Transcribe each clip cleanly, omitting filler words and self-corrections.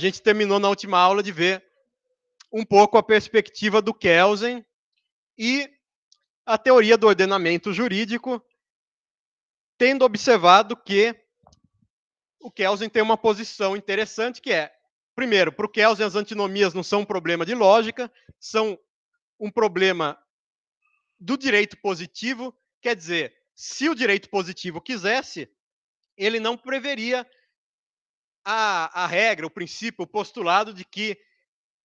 a gente terminou na última aula de ver um pouco a perspectiva do Kelsen e a teoria do ordenamento jurídico, tendo observado que o Kelsen tem uma posição interessante, que é, primeiro, para o Kelsen as antinomias não são um problema de lógica, são um problema do direito positivo, quer dizer, se o direito positivo quisesse, ele não preveria a regra, o princípio, o postulado de que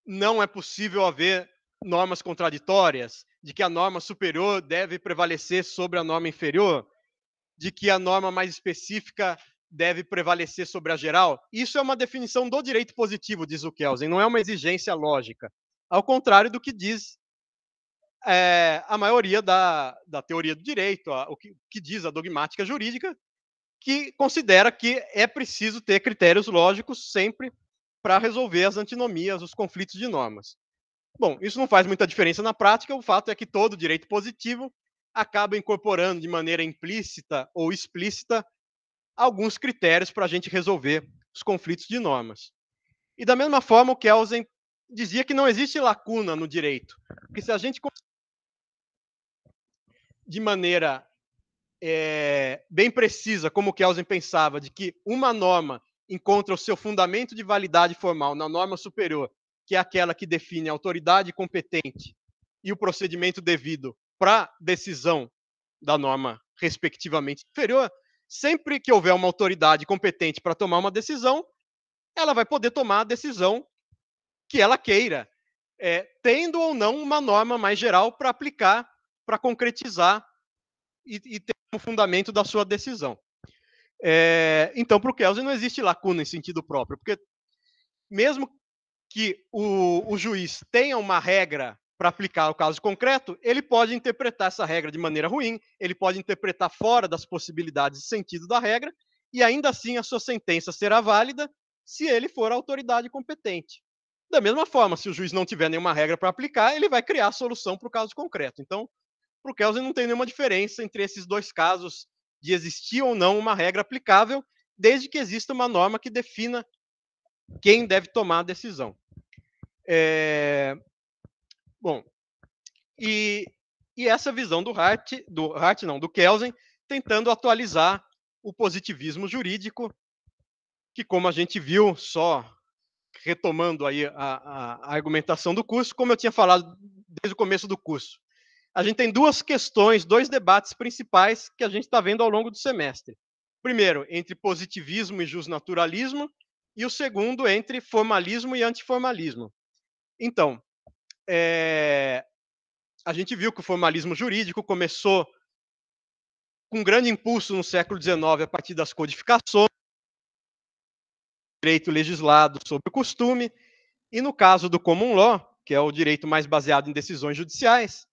não é possível haver normas contraditórias, de que a norma superior deve prevalecer sobre a norma inferior, de que a norma mais específica deve prevalecer sobre a geral. Isso é uma definição do direito positivo, diz o Kelsen, não é uma exigência lógica. Ao contrário do que diz a maioria da teoria do direito, o que diz a dogmática jurídica, que considera que é preciso ter critérios lógicos sempre para resolver as antinomias, os conflitos de normas. Bom, isso não faz muita diferença na prática, o fato é que todo direito positivo acaba incorporando de maneira implícita ou explícita alguns critérios para a gente resolver os conflitos de normas. E da mesma forma, o Kelsen dizia que não existe lacuna no direito, porque se a gente de maneira bem precisa, como o Kelsen pensava, de que uma norma encontra o seu fundamento de validade formal na norma superior, que é aquela que define a autoridade competente e o procedimento devido para decisão da norma respectivamente inferior, sempre que houver uma autoridade competente para tomar uma decisão, ela vai poder tomar a decisão que ela queira, tendo ou não uma norma mais geral para aplicar, para concretizar e ter o fundamento da sua decisão. Então, para o Kelsen não existe lacuna em sentido próprio, porque mesmo que o juiz tenha uma regra para aplicar o caso concreto, ele pode interpretar essa regra de maneira ruim, ele pode interpretar fora das possibilidades de sentido da regra, e ainda assim a sua sentença será válida se ele for a autoridade competente. Da mesma forma, se o juiz não tiver nenhuma regra para aplicar, ele vai criar a solução para o caso concreto. Então, para o Kelsen não tem nenhuma diferença entre esses dois casos de existir ou não uma regra aplicável, desde que exista uma norma que defina quem deve tomar a decisão. Bom, e essa visão do Kelsen, tentando atualizar o positivismo jurídico, que, como a gente viu, só retomando aí a argumentação do curso, como eu tinha falado desde o começo do curso, a gente tem duas questões, dois debates principais que a gente está vendo ao longo do semestre. Primeiro, entre positivismo e justnaturalismo, e o segundo, entre formalismo e antiformalismo. Então, a gente viu que o formalismo jurídico começou com um grande impulso no século XIX a partir das codificações, direito legislado sobre o costume, e no caso do common law, que é o direito mais baseado em decisões judiciais,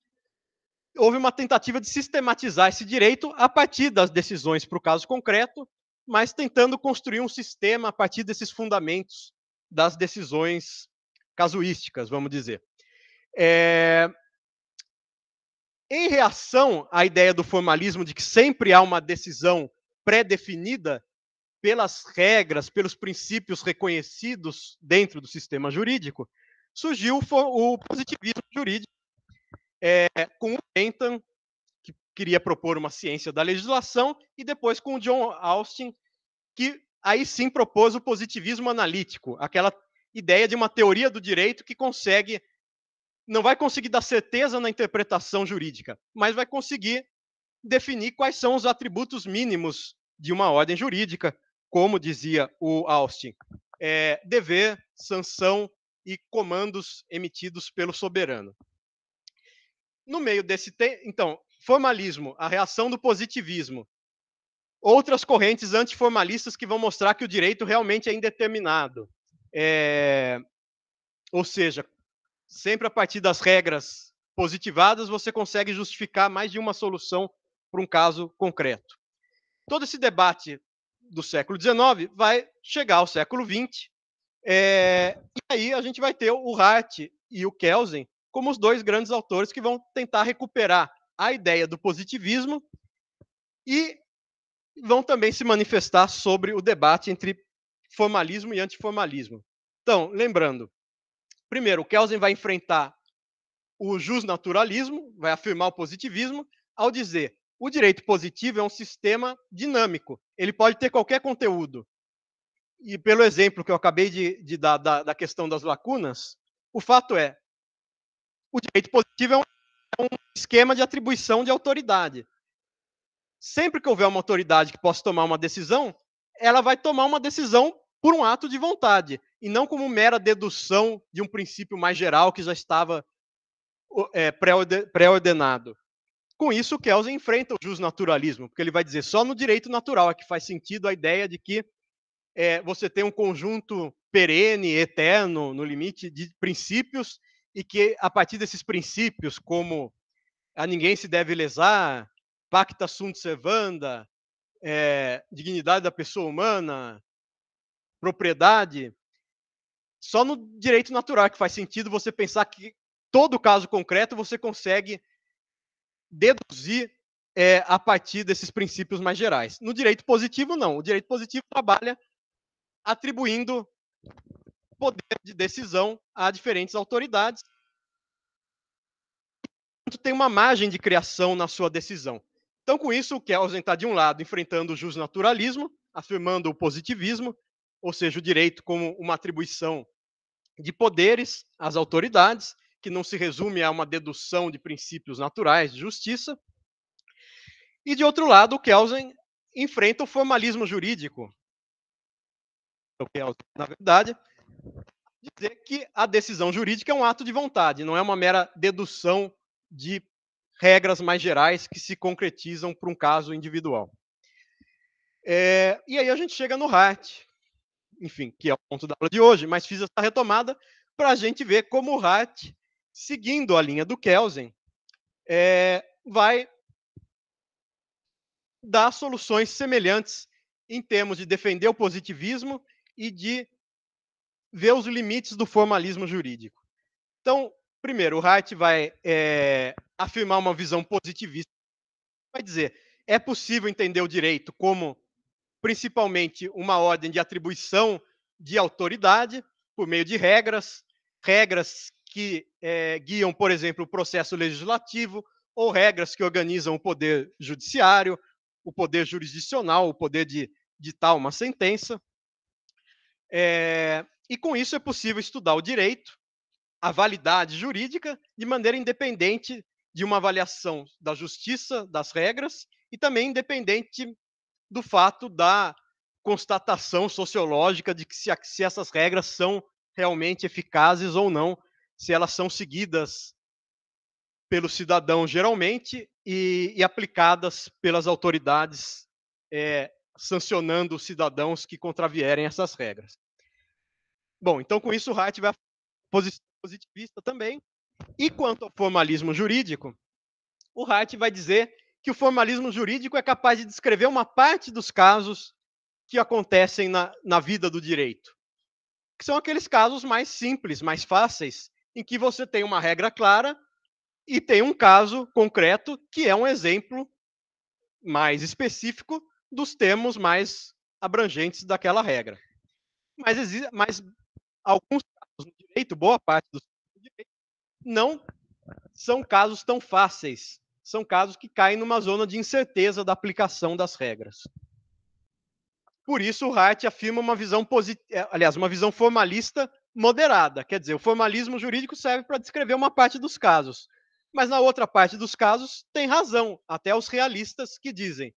houve uma tentativa de sistematizar esse direito a partir das decisões para o caso concreto, mas tentando construir um sistema a partir desses fundamentos das decisões casuísticas, vamos dizer. Em reação à ideia do formalismo de que sempre há uma decisão pré-definida pelas regras, pelos princípios reconhecidos dentro do sistema jurídico, surgiu o positivismo jurídico, com o Bentham, que queria propor uma ciência da legislação, e depois com o John Austin, que aí sim propôs o positivismo analítico, aquela ideia de uma teoria do direito que não vai conseguir dar certeza na interpretação jurídica, mas vai conseguir definir quais são os atributos mínimos de uma ordem jurídica, como dizia o Austin, dever, sanção e comandos emitidos pelo soberano. No meio desse então, formalismo, a reação do positivismo, outras correntes antiformalistas que vão mostrar que o direito realmente é indeterminado, ou seja, sempre a partir das regras positivadas você consegue justificar mais de uma solução para um caso concreto. Todo esse debate do século XIX vai chegar ao século XX, e aí a gente vai ter o Hart e o Kelsen como os dois grandes autores que vão tentar recuperar a ideia do positivismo e vão também se manifestar sobre o debate entre formalismo e antiformalismo. Então, lembrando, primeiro, o Kelsen vai enfrentar o justnaturalismo, vai afirmar o positivismo, ao dizer o direito positivo é um sistema dinâmico, ele pode ter qualquer conteúdo. E pelo exemplo que eu acabei de dar da questão das lacunas, o fato é, o direito positivo é um esquema de atribuição de autoridade. Sempre que houver uma autoridade que possa tomar uma decisão, ela vai tomar uma decisão por um ato de vontade, e não como mera dedução de um princípio mais geral que já estava pré-ordenado. Com isso, o Kelsen enfrenta o justnaturalismo, porque ele vai dizer só no direito natural é que faz sentido a ideia de que você tem um conjunto perene, eterno, no limite, de princípios, e que, a partir desses princípios, como a ninguém se deve lesar, pacta sunt servanda, dignidade da pessoa humana, propriedade, só no direito natural que faz sentido você pensar que todo caso concreto você consegue deduzir a partir desses princípios mais gerais. No direito positivo, não. O direito positivo trabalha atribuindo poder de decisão a diferentes autoridades. Tem uma margem de criação na sua decisão. Então, com isso, o Kelsen está, de um lado, enfrentando o justnaturalismo, afirmando o positivismo, ou seja, o direito como uma atribuição de poderes às autoridades, que não se resume a uma dedução de princípios naturais de justiça. E, de outro lado, o Kelsen enfrenta o formalismo jurídico. O Kelsen, na verdade, dizer que a decisão jurídica é um ato de vontade, não é uma mera dedução de regras mais gerais que se concretizam para um caso individual. E aí a gente chega no Hart, enfim, que é o ponto da aula de hoje, mas fiz essa retomada para a gente ver como o Hart, seguindo a linha do Kelsen, vai dar soluções semelhantes em termos de defender o positivismo e de ver os limites do formalismo jurídico. Então, primeiro, o Hart vai afirmar uma visão positivista, vai dizer, é possível entender o direito como, principalmente, uma ordem de atribuição de autoridade por meio de regras que guiam, por exemplo, o processo legislativo, ou regras que organizam o poder judiciário, o poder jurisdicional, o poder de ditar uma sentença. E com isso é possível estudar o direito, a validade jurídica, de maneira independente de uma avaliação da justiça, das regras, e também independente do fato da constatação sociológica de que se essas regras são realmente eficazes ou não, se elas são seguidas pelo cidadão geralmente e aplicadas pelas autoridades sancionando os cidadãos que contravierem essas regras. Bom, então com isso o Hart vai positivista também. E quanto ao formalismo jurídico, o Hart vai dizer que o formalismo jurídico é capaz de descrever uma parte dos casos que acontecem na vida do direito, que são aqueles casos mais simples, mais fáceis, em que você tem uma regra clara e tem um caso concreto que é um exemplo mais específico dos termos mais abrangentes daquela regra. Mas alguns casos no direito, boa parte dos casos no direito, não são casos tão fáceis. São casos que caem numa zona de incerteza da aplicação das regras. Por isso, o Hart afirma uma visão uma visão formalista moderada. Quer dizer, o formalismo jurídico serve para descrever uma parte dos casos. Mas na outra parte dos casos, tem razão, até os realistas que dizem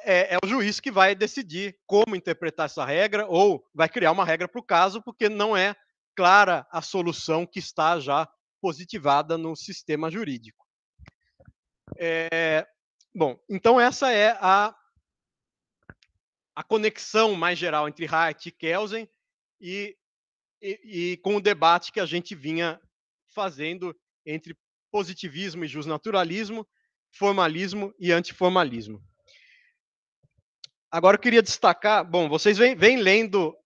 é o juiz que vai decidir como interpretar essa regra ou vai criar uma regra para o caso, porque não é clara a solução que está já positivada no sistema jurídico. Bom, então essa é a conexão mais geral entre Hart e Kelsen e com o debate que a gente vinha fazendo entre positivismo e justnaturalismo, formalismo e antiformalismo. Agora eu queria destacar, bom, vocês vêm lendo,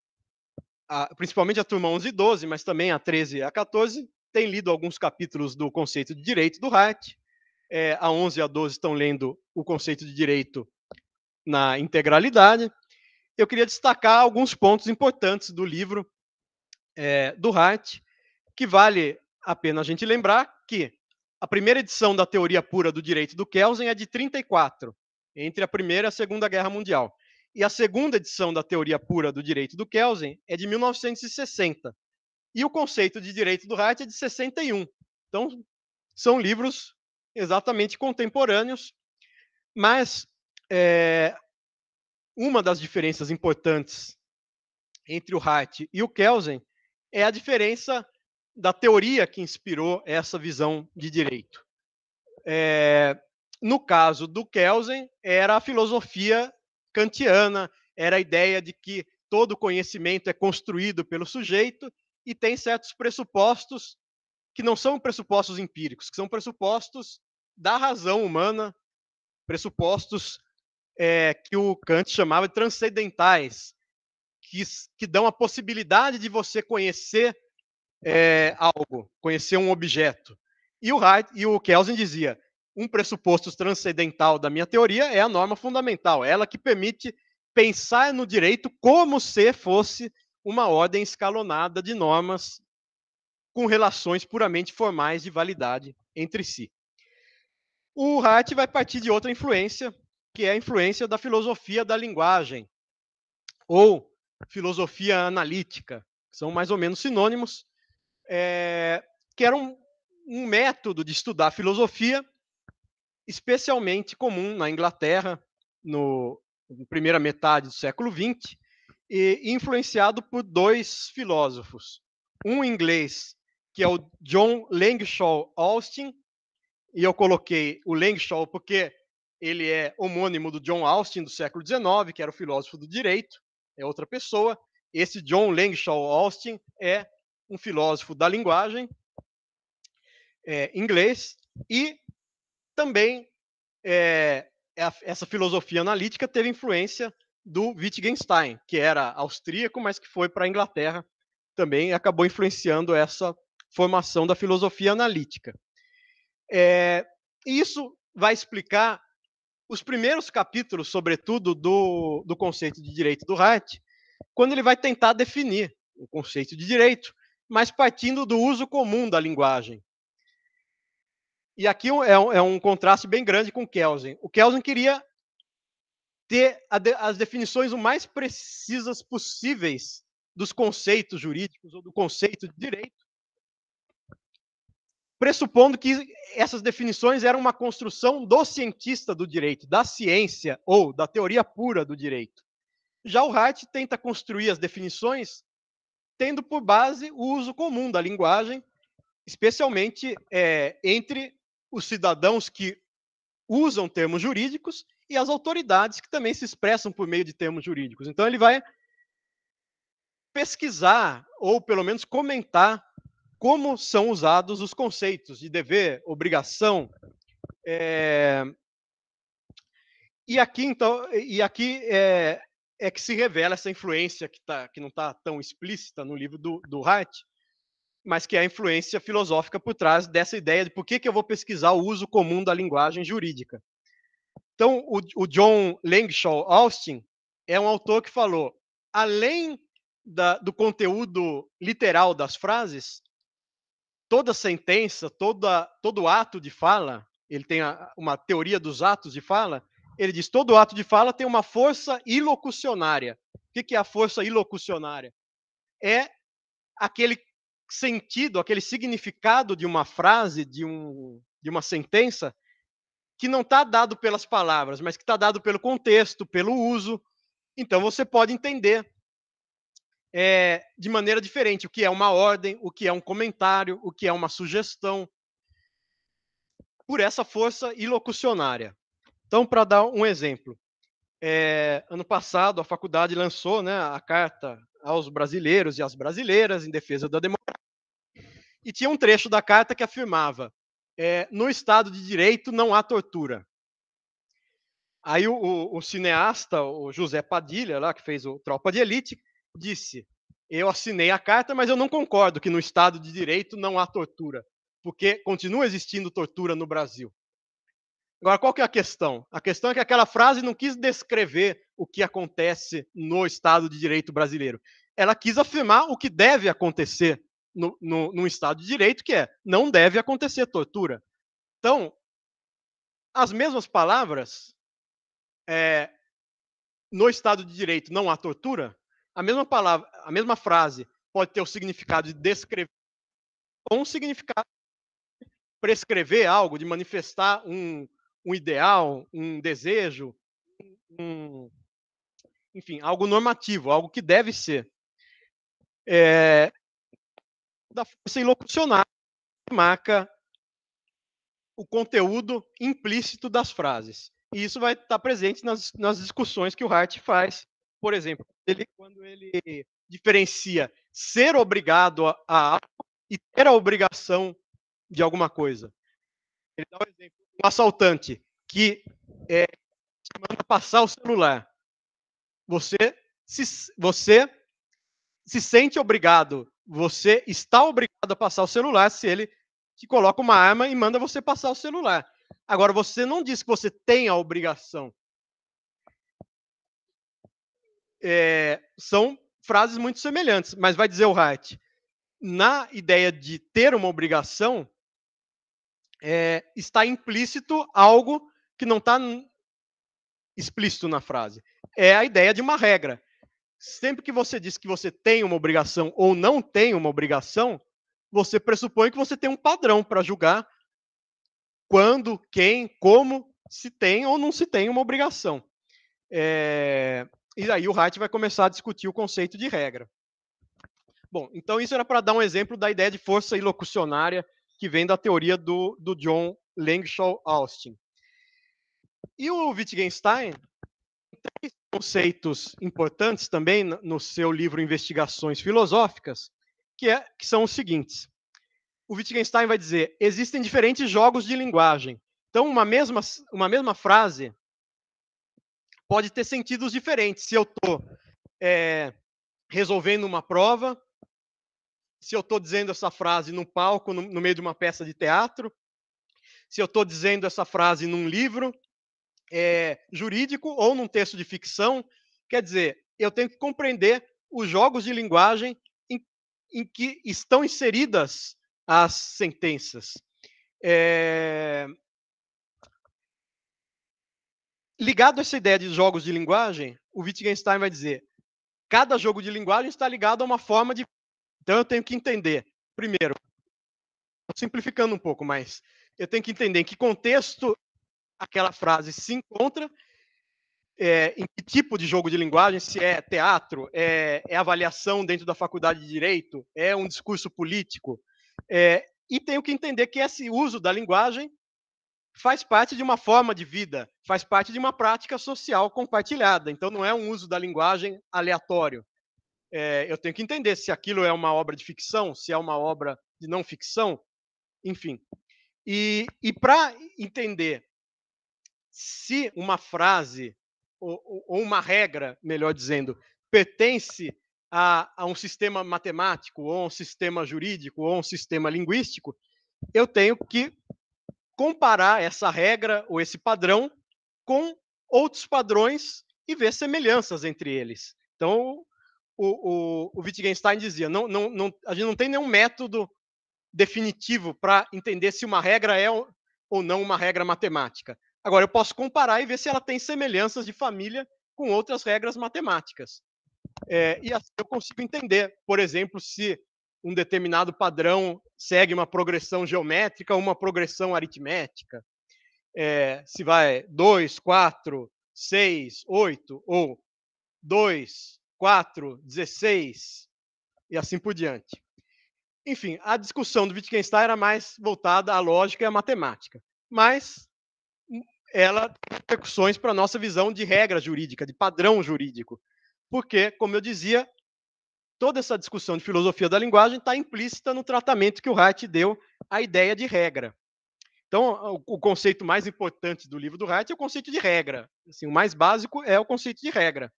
principalmente a turma 11 e 12, mas também a 13 e a 14, têm lido alguns capítulos do conceito de direito do Hart, a 11 e a 12 estão lendo o conceito de direito na integralidade. Eu queria destacar alguns pontos importantes do livro do Hart, que vale a pena a gente lembrar que a primeira edição da Teoria Pura do Direito do Kelsen é de 1934, entre a Primeira e a Segunda Guerra Mundial. E a segunda edição da Teoria Pura do Direito do Kelsen é de 1960. E o conceito de direito do Hart é de 61. Então, são livros exatamente contemporâneos, mas uma das diferenças importantes entre o Hart e o Kelsen é a diferença da teoria que inspirou essa visão de direito. No caso do Kelsen, era a filosofia kantiana, era a ideia de que todo conhecimento é construído pelo sujeito e tem certos pressupostos que não são pressupostos empíricos, que são pressupostos da razão humana, pressupostos que o Kant chamava de transcendentais, que dão a possibilidade de você conhecer algo, conhecer um objeto. E o Kelsen dizia, um pressuposto transcendental da minha teoria é a norma fundamental, ela que permite pensar no direito como se fosse uma ordem escalonada de normas com relações puramente formais de validade entre si. O Hart vai partir de outra influência, que é a influência da filosofia da linguagem, ou filosofia analítica, que são mais ou menos sinônimos, que era um método de estudar filosofia especialmente comum na Inglaterra, na primeira metade do século XX, e influenciado por dois filósofos. Um inglês, que é o John Langshaw Austin, e eu coloquei o Langshaw porque ele é homônimo do John Austin do século XIX, que era o filósofo do direito, é outra pessoa. Esse John Langshaw Austin é um filósofo da linguagem inglês, e também essa filosofia analítica teve influência do Wittgenstein, que era austríaco, mas que foi para a Inglaterra também e acabou influenciando essa formação da filosofia analítica. Isso vai explicar os primeiros capítulos, sobretudo, do conceito de direito do Hart, quando ele vai tentar definir o conceito de direito, mas partindo do uso comum da linguagem. E aqui é um contraste bem grande com o Kelsen. O Kelsen queria ter as definições o mais precisas possíveis dos conceitos jurídicos ou do conceito de direito, pressupondo que essas definições eram uma construção do cientista do direito, da ciência ou da teoria pura do direito. Já o Hart tenta construir as definições tendo por base o uso comum da linguagem, especialmente entre os cidadãos que usam termos jurídicos e as autoridades que também se expressam por meio de termos jurídicos. Então, ele vai pesquisar, ou pelo menos comentar, como são usados os conceitos de dever, obrigação. E aqui é que se revela essa influência que não está tão explícita no livro do Hart, mas que é a influência filosófica por trás dessa ideia de por que eu vou pesquisar o uso comum da linguagem jurídica. Então, o John Langshaw Austin é um autor que falou, além do conteúdo literal das frases, toda sentença, todo ato de fala, ele tem uma teoria dos atos de fala, ele diz, todo ato de fala tem uma força ilocucionária. O que é a força ilocucionária? É aquele sentido, aquele significado de uma frase, de uma sentença, que não está dado pelas palavras, mas que está dado pelo contexto, pelo uso. Então, você pode entender de maneira diferente o que é uma ordem, o que é um comentário, o que é uma sugestão, por essa força ilocucionária. Então, para dar um exemplo, ano passado a faculdade lançou, né, a carta aos brasileiros e às brasileiras em defesa da democracia, e tinha um trecho da carta que afirmava: no Estado de Direito não há tortura. Aí o cineasta, o José Padilha, lá, que fez o Tropa de Elite, disse: eu assinei a carta, mas eu não concordo que no Estado de Direito não há tortura, porque continua existindo tortura no Brasil. Agora, qual que é a questão? A questão é que aquela frase não quis descrever o que acontece no Estado de Direito brasileiro. ela quis afirmar o que deve acontecer num Estado de Direito, que é, não deve acontecer tortura. Então, as mesmas palavras, no Estado de Direito não há tortura, a mesma palavra, a mesma frase pode ter o significado de descrever ou um significado de prescrever algo, de manifestar um ideal, um desejo, enfim, algo normativo, algo que deve ser. Da força ilocucionária que marca o conteúdo implícito das frases. E isso vai estar presente nas discussões que o Hart faz, por exemplo, quando ele diferencia ser obrigado a algo e ter a obrigação de alguma coisa. Ele dá um exemplo, um assaltante que manda passar o celular. Você se sente obrigado, você está obrigado a passar o celular se ele te coloca uma arma e manda você passar o celular. Agora, você não diz que você tem a obrigação. São frases muito semelhantes, mas vai dizer o Hart, na ideia de ter uma obrigação, está implícito algo que não está explícito na frase. É a ideia de uma regra. Sempre que você diz que você tem uma obrigação ou não tem uma obrigação, você pressupõe que você tem um padrão para julgar quando, quem, como se tem ou não se tem uma obrigação. E aí o Hart vai começar a discutir o conceito de regra. Bom, então isso era para dar um exemplo da ideia de força ilocucionária que vem da teoria do John Langshaw Austin. E o Wittgenstein tem conceitos importantes também no seu livro Investigações Filosóficas, que são os seguintes. O Wittgenstein vai dizer, existem diferentes jogos de linguagem. Então, uma mesma frase pode ter sentidos diferentes. Se eu estou resolvendo uma prova, se eu estou dizendo essa frase num palco, no meio de uma peça de teatro, se eu estou dizendo essa frase num livro jurídico ou num texto de ficção, quer dizer, eu tenho que compreender os jogos de linguagem em que estão inseridas as sentenças. Ligado a essa ideia de jogos de linguagem, o Wittgenstein vai dizer, cada jogo de linguagem está ligado a uma forma de... Então eu tenho que entender, primeiro, simplificando um pouco, mas eu tenho que entender em que contexto aquela frase se encontra, em que tipo de jogo de linguagem, se é teatro, é avaliação dentro da faculdade de Direito, é um discurso político, e tenho que entender que esse uso da linguagem faz parte de uma forma de vida, faz parte de uma prática social compartilhada. Então, não é um uso da linguagem aleatório. Eu tenho que entender se aquilo é uma obra de ficção, se é uma obra de não ficção, enfim. E para entender se uma frase ou uma regra, melhor dizendo, pertence a um sistema matemático, ou um sistema jurídico, ou um sistema linguístico, eu tenho que comparar essa regra ou esse padrão com outros padrões e ver semelhanças entre eles. Então, o Wittgenstein dizia, a gente não tem nenhum método definitivo para entender se uma regra é ou não uma regra matemática. Agora, eu posso comparar e ver se ela tem semelhanças de família com outras regras matemáticas. E assim eu consigo entender, por exemplo, se um determinado padrão segue uma progressão geométrica ou uma progressão aritmética. Se vai 2, 4, 6, 8, ou 2, 4, 16, e assim por diante. Enfim, a discussão do Wittgenstein era mais voltada à lógica e à matemática, mas ela tem repercussões para a nossa visão de regra jurídica, de padrão jurídico, porque, como eu dizia, toda essa discussão de filosofia da linguagem está implícita no tratamento que o Hart deu à ideia de regra. Então, o conceito mais importante do livro do Hart é o conceito de regra. Assim, o mais básico é o conceito de regra.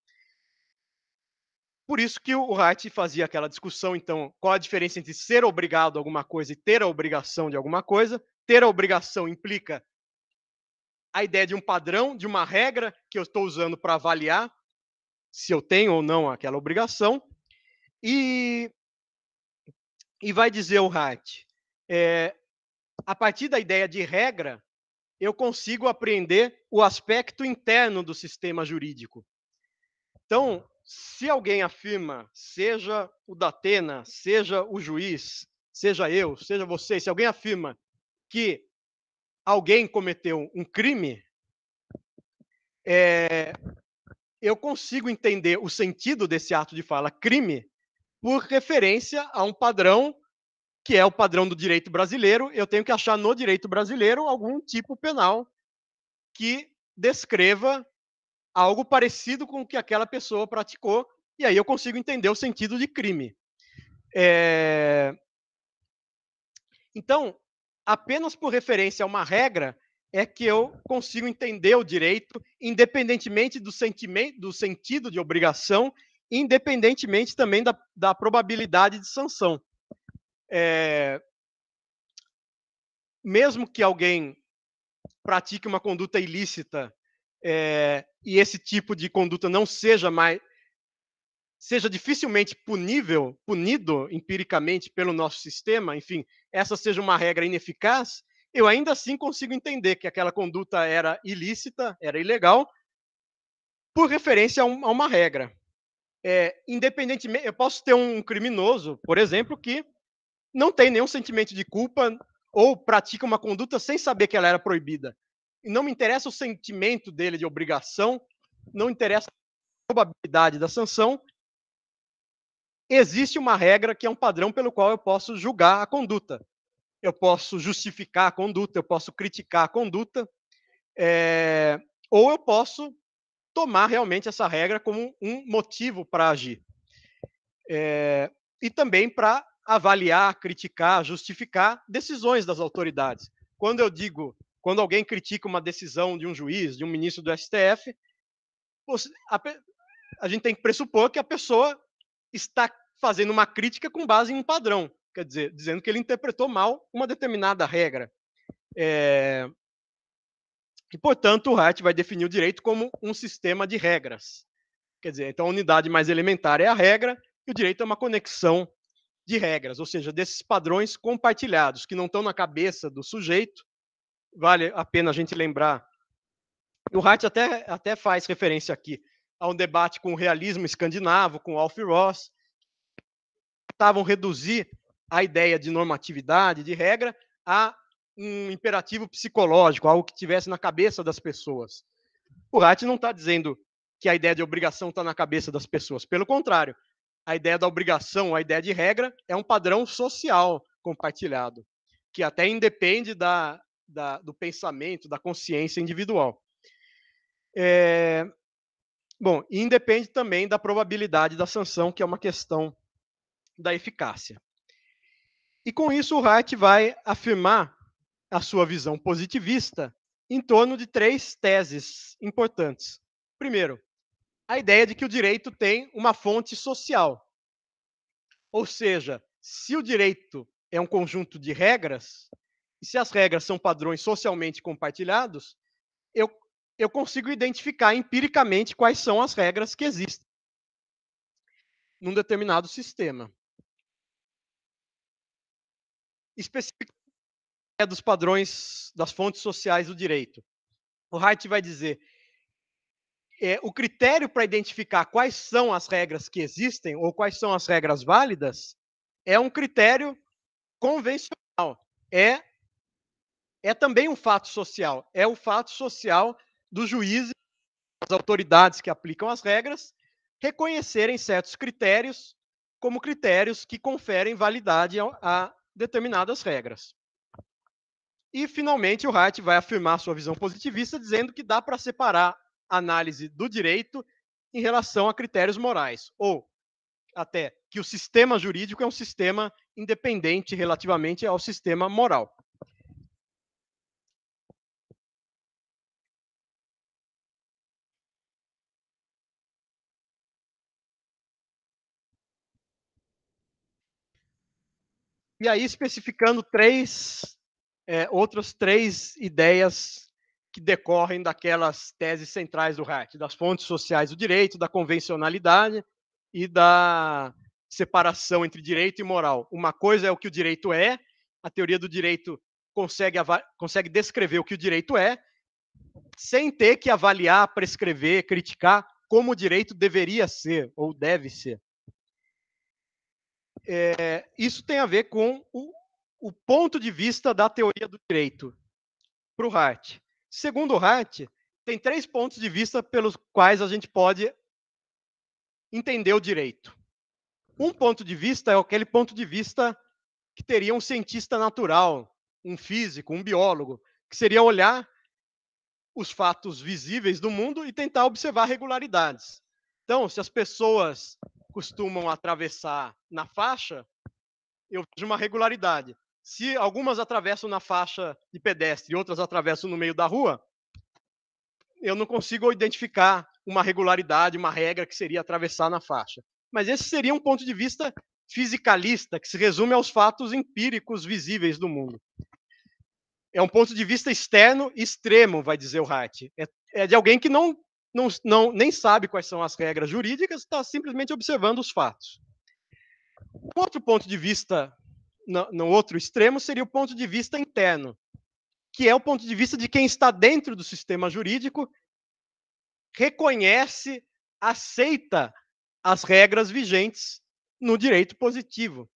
Por isso que o Hart fazia aquela discussão, então, qual a diferença entre ser obrigado a alguma coisa e ter a obrigação de alguma coisa. Ter a obrigação implica a ideia de um padrão, de uma regra que eu estou usando para avaliar se eu tenho ou não aquela obrigação. E vai dizer o Hart, a partir da ideia de regra, eu consigo apreender o aspecto interno do sistema jurídico. Então, se alguém afirma, seja o Datena, seja o juiz, seja eu, seja você, se alguém afirma que alguém cometeu um crime, eu consigo entender o sentido desse ato de fala crime por referência a um padrão que é o padrão do direito brasileiro. Eu tenho que achar no direito brasileiro algum tipo penal que descreva algo parecido com o que aquela pessoa praticou, e aí eu consigo entender o sentido de crime. Então, apenas por referência a uma regra é que eu consigo entender o direito, independentemente do sentimento, do sentido de obrigação, independentemente também da probabilidade de sanção. Mesmo que alguém pratique uma conduta ilícita e esse tipo de conduta não seja dificilmente punido empiricamente pelo nosso sistema, enfim, essa seja uma regra ineficaz, eu ainda assim consigo entender que aquela conduta era ilícita, era ilegal, por referência a uma regra. Independentemente, eu posso ter um criminoso, por exemplo, que não tem nenhum sentimento de culpa ou pratica uma conduta sem saber que ela era proibida. E não me interessa o sentimento dele de obrigação, não interessa a probabilidade da sanção. Existe uma regra que é um padrão pelo qual eu posso julgar a conduta. Eu posso justificar a conduta, eu posso criticar a conduta, ou eu posso tomar realmente essa regra como um motivo para agir. E também para avaliar, criticar, justificar decisões das autoridades. Quando alguém critica uma decisão de um juiz, de um ministro do STF, a gente tem que pressupor que a pessoa está fazendo uma crítica com base em um padrão, quer dizer, dizendo que ele interpretou mal uma determinada regra. E, portanto, o Hart vai definir o direito como um sistema de regras. Quer dizer, então a unidade mais elementar é a regra e o direito é uma conexão de regras, ou seja, desses padrões compartilhados, que não estão na cabeça do sujeito. Vale a pena a gente lembrar. O Hart até faz referência aqui a um debate com o realismo escandinavo, com Alf Ross, tentavam reduzir a ideia de normatividade, de regra, a um imperativo psicológico, algo que tivesse na cabeça das pessoas. O Hart não está dizendo que a ideia de obrigação está na cabeça das pessoas. Pelo contrário, a ideia da obrigação, a ideia de regra, é um padrão social compartilhado, que até independe do pensamento, da consciência individual. Bom, e independe também da probabilidade da sanção, que é uma questão da eficácia. E com isso o Hart vai afirmar a sua visão positivista em torno de 3 teses importantes. Primeiro, a ideia de que o direito tem uma fonte social. Ou seja, se o direito é um conjunto de regras, e se as regras são padrões socialmente compartilhados, eu consigo identificar empiricamente quais são as regras que existem num determinado sistema. Especificamente dos padrões das fontes sociais do direito. O Hart vai dizer o critério para identificar quais são as regras que existem ou quais são as regras válidas é um critério convencional. É também um fato social. É o fato social dos juízes, das autoridades que aplicam as regras, reconhecerem certos critérios como critérios que conferem validade a determinadas regras. E, finalmente, o Hart vai afirmar sua visão positivista, dizendo que dá para separar a análise do direito em relação a critérios morais, ou até que o sistema jurídico é um sistema independente relativamente ao sistema moral. E aí, especificando outras 3 ideias que decorrem daquelas teses centrais do Hart, das fontes sociais do direito, da convencionalidade e da separação entre direito e moral. Uma coisa é o que o direito é, a teoria do direito consegue descrever o que o direito é, sem ter que avaliar, prescrever, criticar como o direito deveria ser ou deve ser. Isso tem a ver com o ponto de vista da teoria do direito para o Hart. Segundo o Hart, tem 3 pontos de vista pelos quais a gente pode entender o direito. Um ponto de vista é aquele ponto de vista que teria um cientista natural, um físico, um biólogo, que seria olhar os fatos visíveis do mundo e tentar observar regularidades. Então, se as pessoas costumam atravessar na faixa, eu vejo uma regularidade. Se algumas atravessam na faixa de pedestre e outras atravessam no meio da rua, eu não consigo identificar uma regularidade, uma regra que seria atravessar na faixa. Mas esse seria um ponto de vista fisicalista, que se resume aos fatos empíricos visíveis do mundo. É um ponto de vista externo extremo, vai dizer o Hart. É de alguém que nem sabe quais são as regras jurídicas, está simplesmente observando os fatos. Um outro ponto de vista, no outro extremo, seria o ponto de vista interno, que é o ponto de vista de quem está dentro do sistema jurídico, reconhece, aceita as regras vigentes no direito positivo.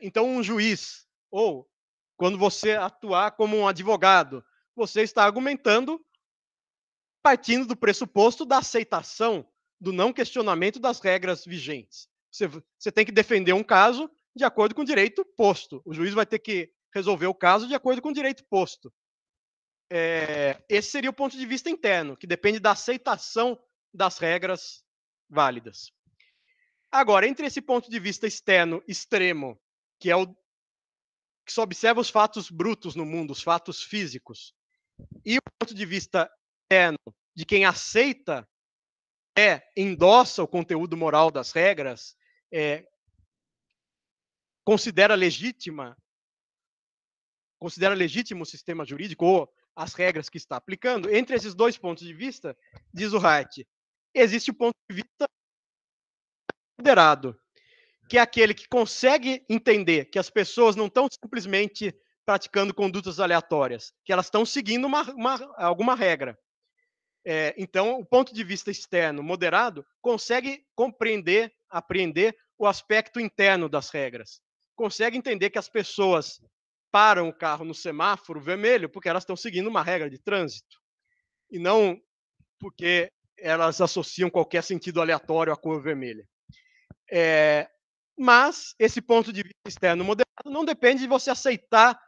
Então, um juiz, ou quando você atuar como um advogado, você está argumentando partindo do pressuposto da aceitação, do não questionamento das regras vigentes. Você tem que defender um caso de acordo com o direito posto. O juiz vai ter que resolver o caso de acordo com o direito posto. Esse seria o ponto de vista interno, que depende da aceitação das regras válidas. Agora, entre esse ponto de vista externo extremo, que é o que só observa os fatos brutos no mundo, os fatos físicos, e o ponto de vista interno de quem aceita, endossa o conteúdo moral das regras, considera legítimo o sistema jurídico ou as regras que está aplicando. Entre esses 2 pontos de vista, diz o Hart, existe o ponto de vista moderado, que é aquele que consegue entender que as pessoas não estão simplesmente praticando condutas aleatórias, que elas estão seguindo alguma regra. Então, o ponto de vista externo moderado consegue compreender, apreender o aspecto interno das regras. Consegue entender que as pessoas param o carro no semáforo vermelho porque elas estão seguindo uma regra de trânsito, e não porque elas associam qualquer sentido aleatório à cor vermelha. Mas esse ponto de vista externo moderado não depende de você aceitar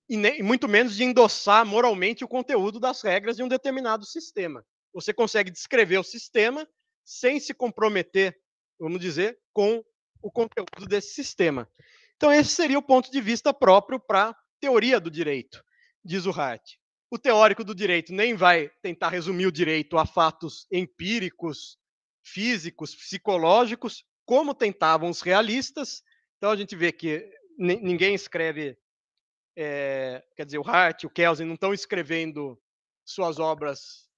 e muito menos de endossar moralmente o conteúdo das regras de um determinado sistema. Você consegue descrever o sistema sem se comprometer, vamos dizer, com o conteúdo desse sistema. Então, esse seria o ponto de vista próprio para a teoria do direito, diz o Hart. O teórico do direito nem vai tentar resumir o direito a fatos empíricos, físicos, psicológicos, como tentavam os realistas. Então, a gente vê que ninguém escreve, quer dizer, o Hart, o Kelsen não estão escrevendo suas obras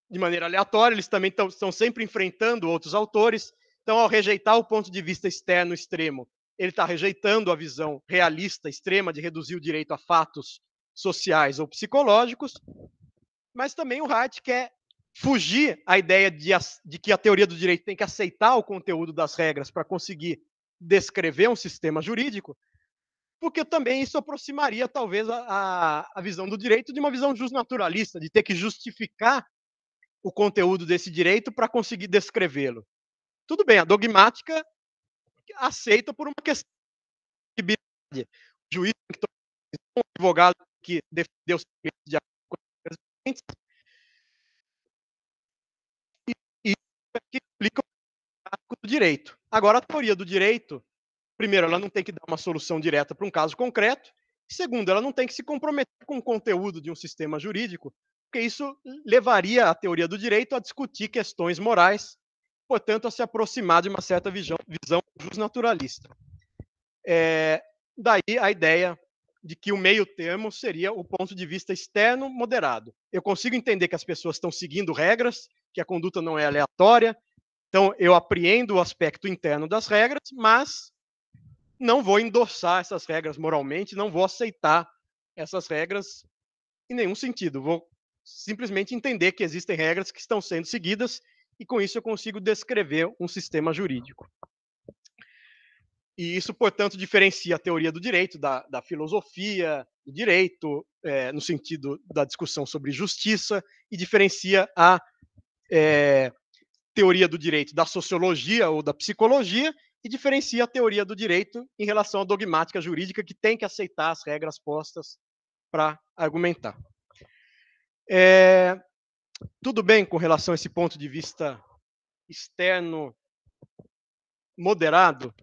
de maneira aleatória, eles também estão sempre enfrentando outros autores. Então, ao rejeitar o ponto de vista externo extremo, ele está rejeitando a visão realista extrema de reduzir o direito a fatos sociais ou psicológicos, mas também o Hart quer fugir à ideia de que a teoria do direito tem que aceitar o conteúdo das regras para conseguir descrever um sistema jurídico, porque também isso aproximaria, talvez, a visão do direito de uma visão justnaturalista, de ter que justificar o conteúdo desse direito para conseguir descrevê-lo. Tudo bem, a dogmática aceita por uma questão de habilidade. O juiz tem que tomar um advogado que defendeu os direitos de acordo com as regras e isso é que explica o prático do direito. Agora, a teoria do direito, primeiro, ela não tem que dar uma solução direta para um caso concreto, e segundo, ela não tem que se comprometer com o conteúdo de um sistema jurídico, porque isso levaria a teoria do direito a discutir questões morais, portanto, a se aproximar de uma certa visão justnaturalista. Daí a ideia de que o meio termo seria o ponto de vista externo moderado. Eu consigo entender que as pessoas estão seguindo regras, que a conduta não é aleatória, Então, eu apreendo o aspecto interno das regras, mas não vou endossar essas regras moralmente, não vou aceitar essas regras em nenhum sentido. Vou simplesmente entender que existem regras que estão sendo seguidas e, com isso, eu consigo descrever um sistema jurídico. E isso, portanto, diferencia a teoria do direito da filosofia do direito, no sentido da discussão sobre justiça, e diferencia a teoria do direito da sociologia ou da psicologia, e diferencia a teoria do direito em relação à dogmática jurídica, que tem que aceitar as regras postas para argumentar. Tudo bem com relação a esse ponto de vista externo moderado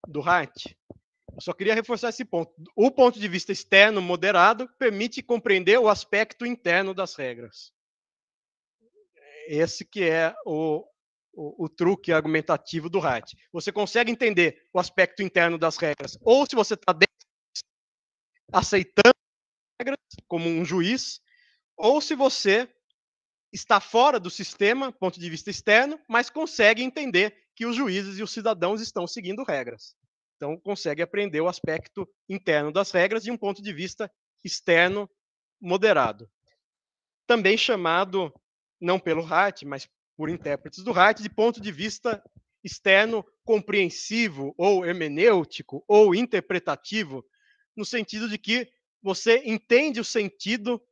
do Hart? Eu só queria reforçar esse ponto. O ponto de vista externo moderado permite compreender o aspecto interno das regras. Esse que é o truque argumentativo do Hart. Você consegue entender o aspecto interno das regras, ou se você está aceitando as regras como um juiz, ou se você está fora do sistema, ponto de vista externo, mas consegue entender que os juízes e os cidadãos estão seguindo regras. Então, consegue aprender o aspecto interno das regras de um ponto de vista externo moderado. Também chamado, não pelo Hart, mas por intérpretes do Hart, de ponto de vista externo compreensivo, ou hermenêutico, ou interpretativo, no sentido de que você entende o sentido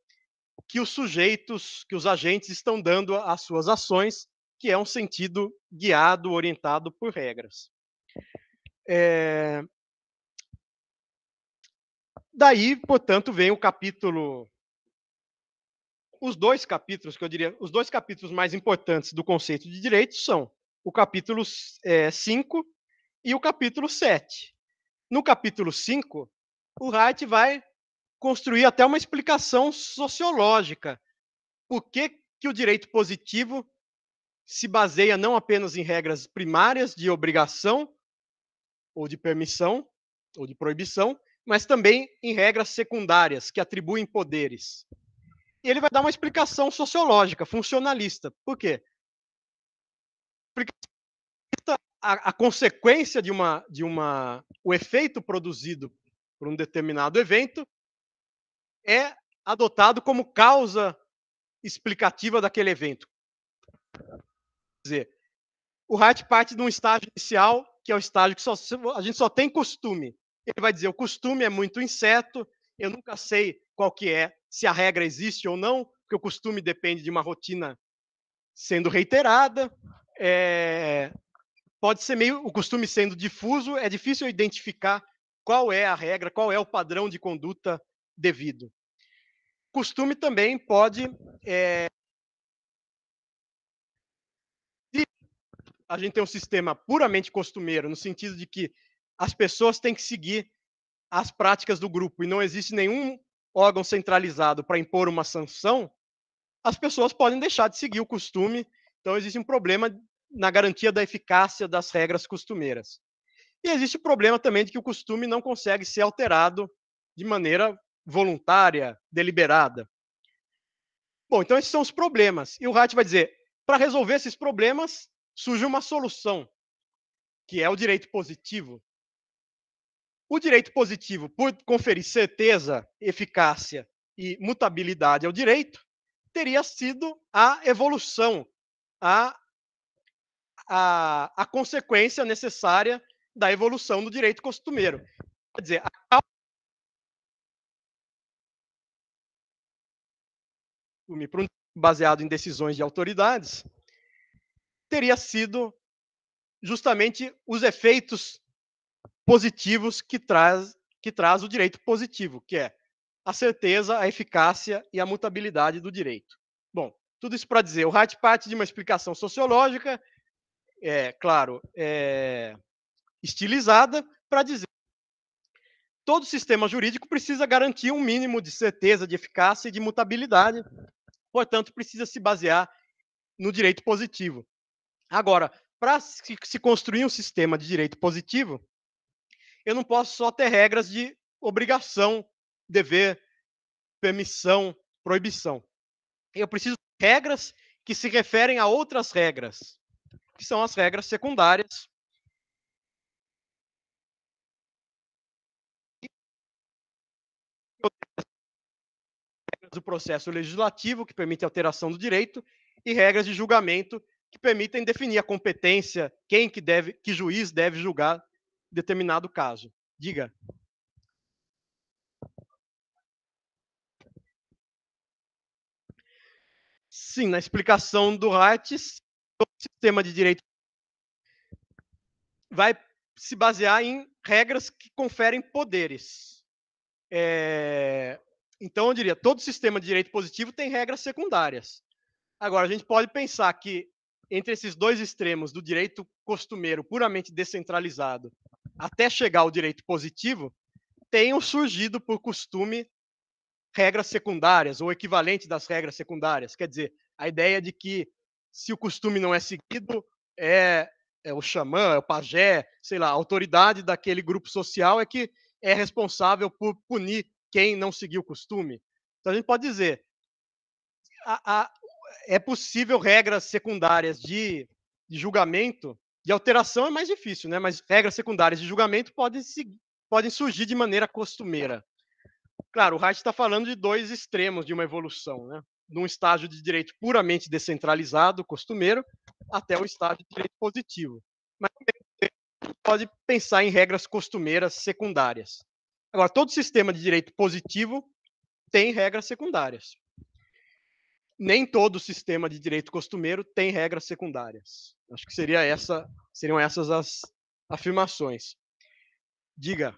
que os sujeitos, que os agentes estão dando às suas ações, que é um sentido guiado, orientado por regras. Daí, portanto, vem o capítulo, os dois capítulos, que eu diria, os dois capítulos mais importantes do conceito de direito são o capítulo 5 e o capítulo 7. No capítulo 5, o Hart vai construir até uma explicação sociológica. Por que o direito positivo se baseia não apenas em regras primárias de obrigação, ou de permissão, ou de proibição, mas também em regras secundárias que atribuem poderes. E ele vai dar uma explicação sociológica, funcionalista. Por quê? Porque a consequência o efeito produzido por um determinado evento é adotado como causa explicativa daquele evento. Quer dizer, o Hart parte de um estágio inicial, que é o estágio que a gente só tem costume. Ele vai dizer, o costume é muito incerto, eu nunca sei qual que é, se a regra existe ou não, porque o costume depende de uma rotina sendo reiterada, pode ser o costume sendo difuso, é difícil identificar qual é a regra, qual é o padrão de conduta devido. Costume também pode a gente tem um sistema puramente costumeiro, no sentido de que as pessoas têm que seguir as práticas do grupo e não existe nenhum órgão centralizado para impor uma sanção, as pessoas podem deixar de seguir o costume. Então, existe um problema na garantia da eficácia das regras costumeiras. E existe o problema também de que o costume não consegue ser alterado de maneira voluntária, deliberada. Bom, então esses são os problemas. E o Hart vai dizer, para resolver esses problemas, surge uma solução, que é o direito positivo. O direito positivo, por conferir certeza, eficácia e mutabilidade ao direito, teria sido a evolução, a consequência necessária da evolução do direito costumeiro. Quer dizer, baseado em decisões de autoridades, teria sido justamente os efeitos positivos que traz o direito positivo, que é a certeza, a eficácia e a mutabilidade do direito. Bom, tudo isso para dizer, o Hart parte de uma explicação sociológica, claro, estilizada, para dizer todo sistema jurídico precisa garantir um mínimo de certeza, de eficácia e de mutabilidade, portanto, precisa se basear no direito positivo. Agora, para se construir um sistema de direito positivo, eu não posso só ter regras de obrigação, dever, permissão, proibição. Eu preciso de regras que se referem a outras regras. que são as regras secundárias. Do processo legislativo, que permite alteração do direito, e regras de julgamento, que permitem definir a competência, que juiz deve julgar determinado caso. Diga. Sim, na explicação do Hartz, o sistema de direito vai se basear em regras que conferem poderes. Então, eu diria, todo sistema de direito positivo tem regras secundárias. Agora, a gente pode pensar que entre esses dois extremos do direito costumeiro puramente descentralizado até chegar ao direito positivo, tenham surgido por costume regras secundárias ou equivalente das regras secundárias. Quer dizer, a ideia de que se o costume não é seguido, é o xamã, é o pajé, sei lá, a autoridade daquele grupo social é que é responsável por punir quem não seguiu o costume. Então a gente pode dizer, é possível regras secundárias de julgamento, de alteração é mais difícil, né? Mas regras secundárias de julgamento podem surgir de maneira costumeira. Claro, o Reich está falando de dois extremos de uma evolução, né? De um estágio de direito puramente descentralizado, costumeiro, até o estágio de direito positivo. Mas pode pensar em regras costumeiras secundárias. Agora, todo sistema de direito positivo tem regras secundárias. Nem todo sistema de direito costumeiro tem regras secundárias. Acho que seriam essas as afirmações. Diga.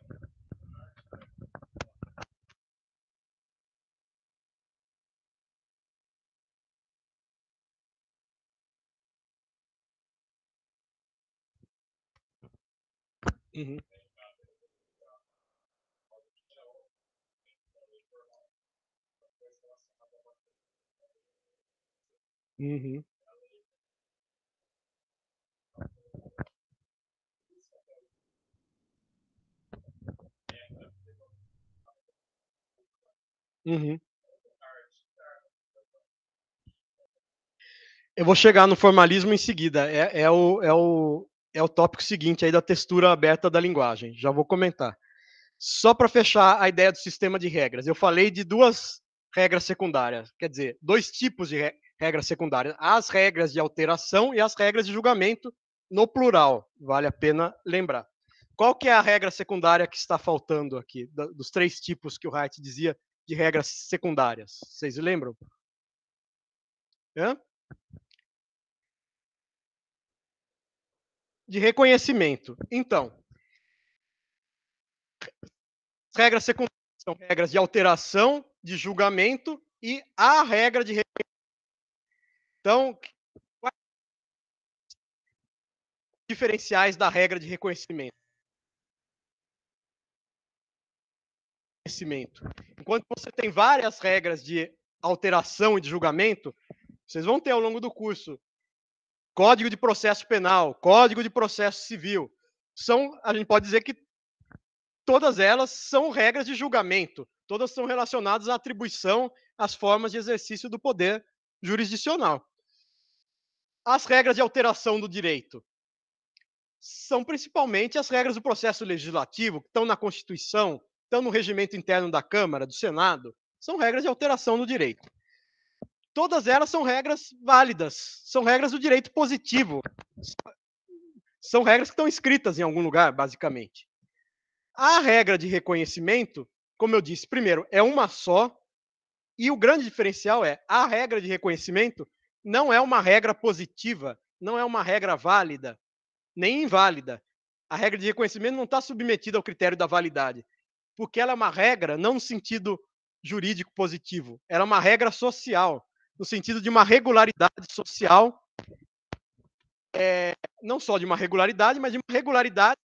Uhum. Uhum. Uhum. Eu vou chegar no formalismo em seguida. É o tópico seguinte aí da textura aberta da linguagem. Já vou comentar. Só para fechar a ideia do sistema de regras. Eu falei de duas regras secundárias. Quer dizer, dois tipos de regras secundárias. As regras de alteração e as regras de julgamento no plural. Vale a pena lembrar. Qual que é a regra secundária que está faltando aqui? Dos três tipos que o Haidt dizia de regras secundárias. Vocês lembram? Hã? De reconhecimento. Então, regras secundárias são regras de alteração, de julgamento e a regra de reconhecimento. Então, quais os diferenciais da regra de reconhecimento? Enquanto você tem várias regras de alteração e de julgamento, vocês vão ter ao longo do curso Código de Processo Penal, Código de Processo Civil. A gente pode dizer que todas elas são regras de julgamento, todas são relacionadas à atribuição, às formas de exercício do poder jurisdicional. As regras de alteração do direito são principalmente as regras do processo legislativo, que estão na Constituição, estão no regimento interno da Câmara, do Senado, são regras de alteração do direito. Todas elas são regras válidas, são regras do direito positivo, são regras que estão escritas em algum lugar, basicamente. A regra de reconhecimento, como eu disse, primeiro, é uma só, e o grande diferencial é a regra de reconhecimento não é uma regra positiva, não é uma regra válida, nem inválida. A regra de reconhecimento não está submetida ao critério da validade, porque ela é uma regra não no sentido jurídico positivo, ela é uma regra social, no sentido de uma regularidade social, não só de uma regularidade, mas de uma regularidade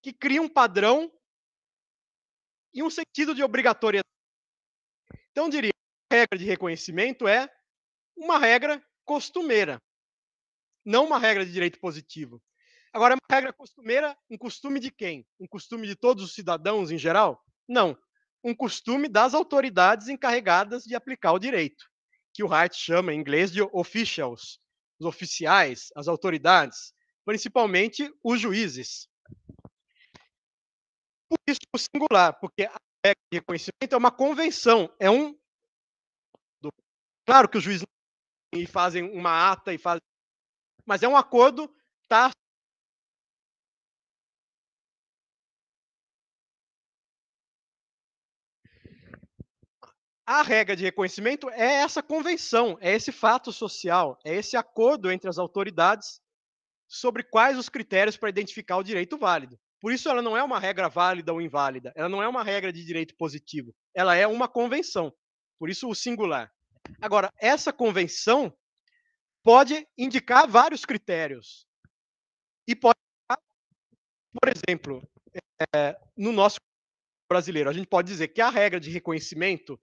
que cria um padrão e um sentido de obrigatoriedade. Então, eu diria, a regra de reconhecimento é uma regra costumeira, não uma regra de direito positivo. Agora, é uma regra costumeira, um costume de quem? Um costume de todos os cidadãos em geral? Não. Um costume das autoridades encarregadas de aplicar o direito, que o Hart chama em inglês de officials. os oficiais, as autoridades, principalmente os juízes. Por isso o singular, porque a regra de reconhecimento é uma convenção, é um. Claro que os juízes fazem uma ata e fazem, mas é um acordo tácito. A regra de reconhecimento é essa convenção, é esse fato social, é esse acordo entre as autoridades sobre quais os critérios para identificar o direito válido. Por isso, ela não é uma regra válida ou inválida, ela não é uma regra de direito positivo, ela é uma convenção. Por isso, o singular. Agora, essa convenção pode indicar vários critérios. E pode, por exemplo, no nosso brasileiro, a gente pode dizer que a regra de reconhecimento,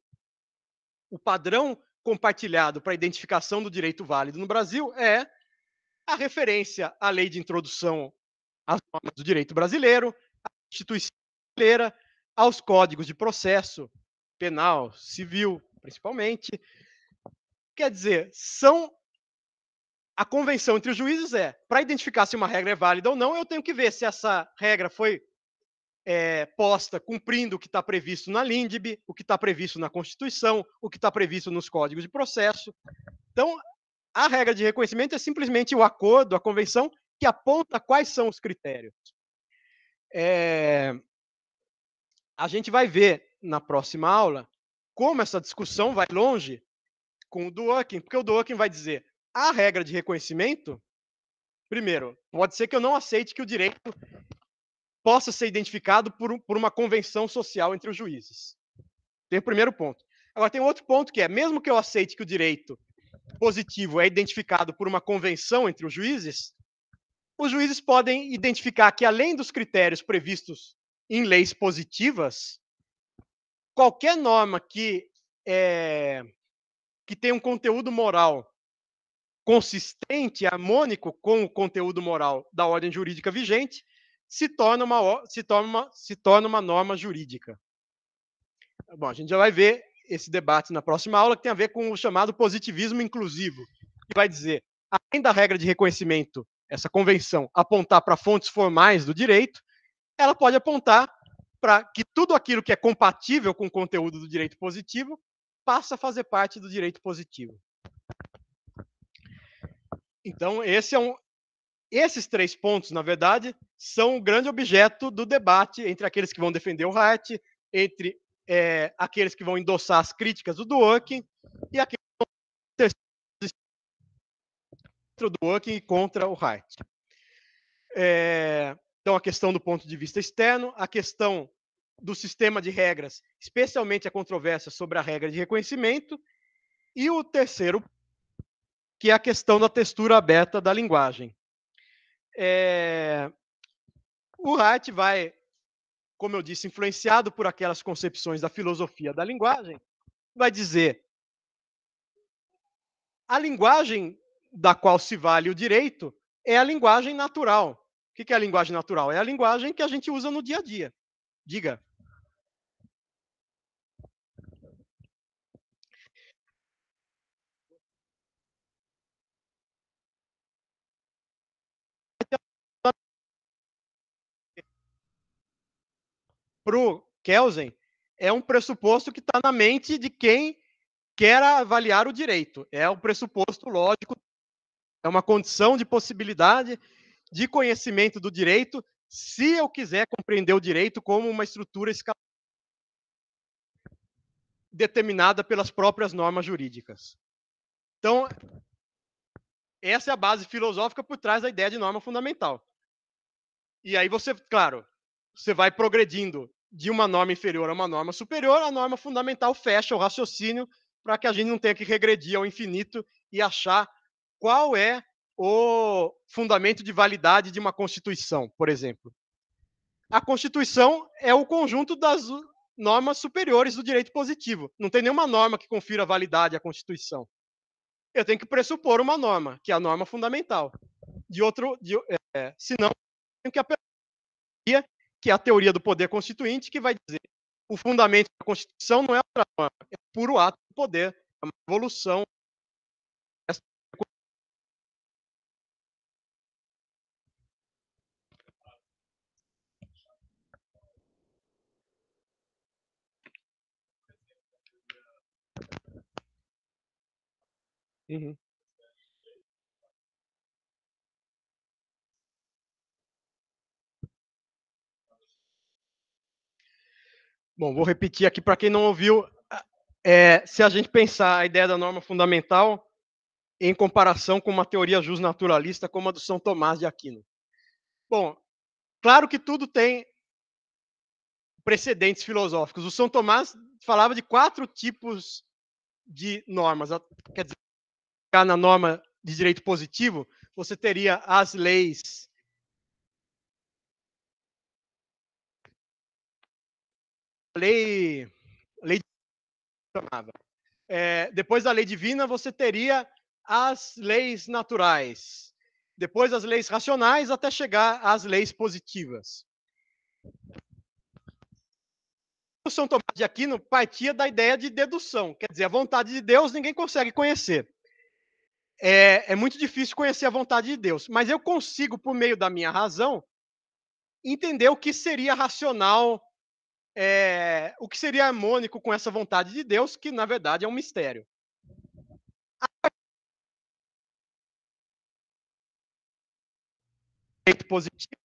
o padrão compartilhado para a identificação do direito válido no Brasil é a referência à lei de introdução às normas do direito brasileiro, à Constituição brasileira, aos códigos de processo penal, civil, principalmente. Quer dizer, a convenção entre os juízes é, para identificar se uma regra é válida ou não, eu tenho que ver se essa regra foi posta cumprindo o que está previsto na LINDB, o que está previsto na Constituição, o que está previsto nos códigos de processo. Então, a regra de reconhecimento é simplesmente o acordo, a convenção, que aponta quais são os critérios. A gente vai ver na próxima aula como essa discussão vai longe com o Dworkin, porque o Dworkin vai dizer a regra de reconhecimento, primeiro, pode ser que eu não aceite que o direito possa ser identificado por uma convenção social entre os juízes. Tem o primeiro ponto. Agora, tem outro ponto que é, mesmo que eu aceite que o direito positivo é identificado por uma convenção entre os juízes podem identificar que, além dos critérios previstos em leis positivas, qualquer norma que tenha um conteúdo moral consistente, harmônico com o conteúdo moral da ordem jurídica vigente, se torna uma norma jurídica. Bom, a gente já vai ver esse debate na próxima aula, que tem a ver com o chamado positivismo inclusivo, que vai dizer, além da regra de reconhecimento, essa convenção, apontar para fontes formais do direito, ela pode apontar para que tudo aquilo que é compatível com o conteúdo do direito positivo passa a fazer parte do direito positivo. Então, esses três pontos, na verdade, são o grande objeto do debate entre aqueles que vão defender o Hart, entre aqueles que vão endossar as críticas do Dworkin e aqueles que vão contra o Dworkin e contra o Hart. Então, a questão do ponto de vista externo, a questão do sistema de regras, especialmente a controvérsia sobre a regra de reconhecimento, e o terceiro, que é a questão da textura aberta da linguagem. O Hart vai, como eu disse, influenciado por aquelas concepções da filosofia da linguagem, vai dizer a linguagem da qual se vale o direito é a linguagem natural. O que é a linguagem natural? É a linguagem que a gente usa no dia a dia. Diga. Para o Kelsen, é um pressuposto que está na mente de quem quer avaliar o direito. É um pressuposto lógico, é uma condição de possibilidade de conhecimento do direito, se eu quiser compreender o direito como uma estrutura determinada pelas próprias normas jurídicas. Então, essa é a base filosófica por trás da ideia de norma fundamental. E aí você, claro, você vai progredindo de uma norma inferior a uma norma superior, a norma fundamental fecha o raciocínio para que a gente não tenha que regredir ao infinito e achar qual é o fundamento de validade de uma Constituição, por exemplo. A Constituição é o conjunto das normas superiores do direito positivo. Não tem nenhuma norma que confira validade à Constituição. Eu tenho que pressupor uma norma, que é a norma fundamental. Senão, eu tenho que apelar, que é a teoria do poder constituinte, que vai dizer o fundamento da Constituição não é outra norma, é puro ato do poder, é uma evolução Uhum. Bom, vou repetir aqui para quem não ouviu. Se a gente pensar a ideia da norma fundamental em comparação com uma teoria justnaturalista como a do São Tomás de Aquino. Bom, claro que tudo tem precedentes filosóficos. O São Tomás falava de 4 tipos de normas. Quer dizer, na norma de direito positivo, você teria as leis. Lei chamava. Depois da lei divina, você teria as leis naturais. Depois as leis racionais, até chegar às leis positivas. O São Tomás de Aquino partia da ideia de dedução. Quer dizer, a vontade de Deus ninguém consegue conhecer. É muito difícil conhecer a vontade de Deus. Mas eu consigo, por meio da minha razão, entender o que seria racional, o que seria harmônico com essa vontade de Deus, que na verdade é um mistério. Direito positivo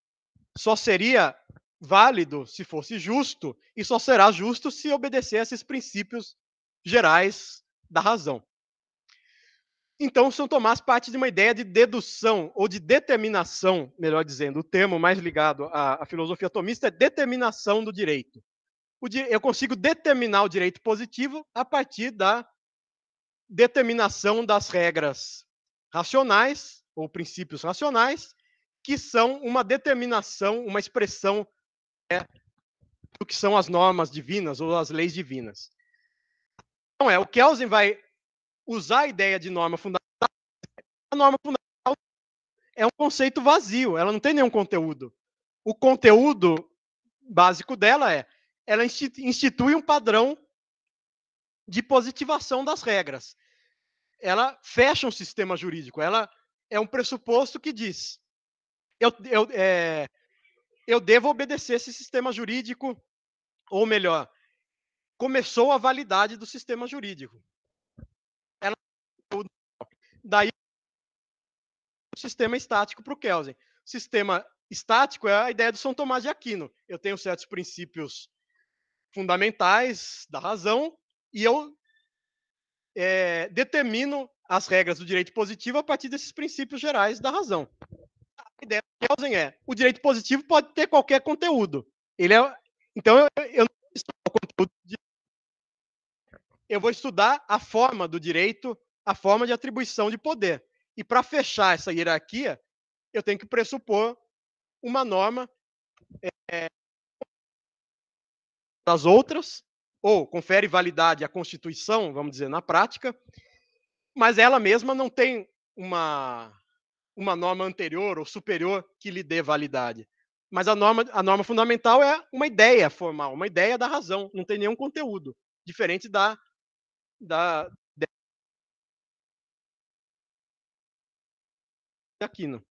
só seria válido se fosse justo, e só será justo se obedecer a esses princípios gerais da razão. Então, São Tomás parte de uma ideia de dedução, ou de determinação, melhor dizendo. O termo mais ligado à filosofia tomista é determinação do direito. Eu consigo determinar o direito positivo a partir da determinação das regras racionais, ou princípios racionais, que são uma determinação, uma expressão do que são as normas divinas ou as leis divinas. Então, o Kelsen vai usar a ideia de norma fundamental. A norma fundamental é um conceito vazio, ela não tem nenhum conteúdo. O conteúdo básico dela ela institui um padrão de positivação das regras. Ela fecha um sistema jurídico, ela é um pressuposto que diz: eu devo obedecer esse sistema jurídico, ou melhor, começou a validade do sistema jurídico. Daí o sistema estático para o Kelsen. O sistema estático é a ideia do São Tomás de Aquino. Eu tenho certos princípios fundamentais da razão e eu determino as regras do direito positivo a partir desses princípios gerais da razão. A ideia do Kelsen o direito positivo pode ter qualquer conteúdo. Então, eu não vou estudar o conteúdo eu vou estudar a forma do direito, a forma de atribuição de poder. E para fechar essa hierarquia, eu tenho que pressupor uma norma das outras, ou confere validade à Constituição, vamos dizer, na prática, mas ela mesma não tem uma norma anterior ou superior que lhe dê validade. Mas a norma fundamental é uma ideia formal, uma ideia da razão, não tem nenhum conteúdo, diferente da Aquino.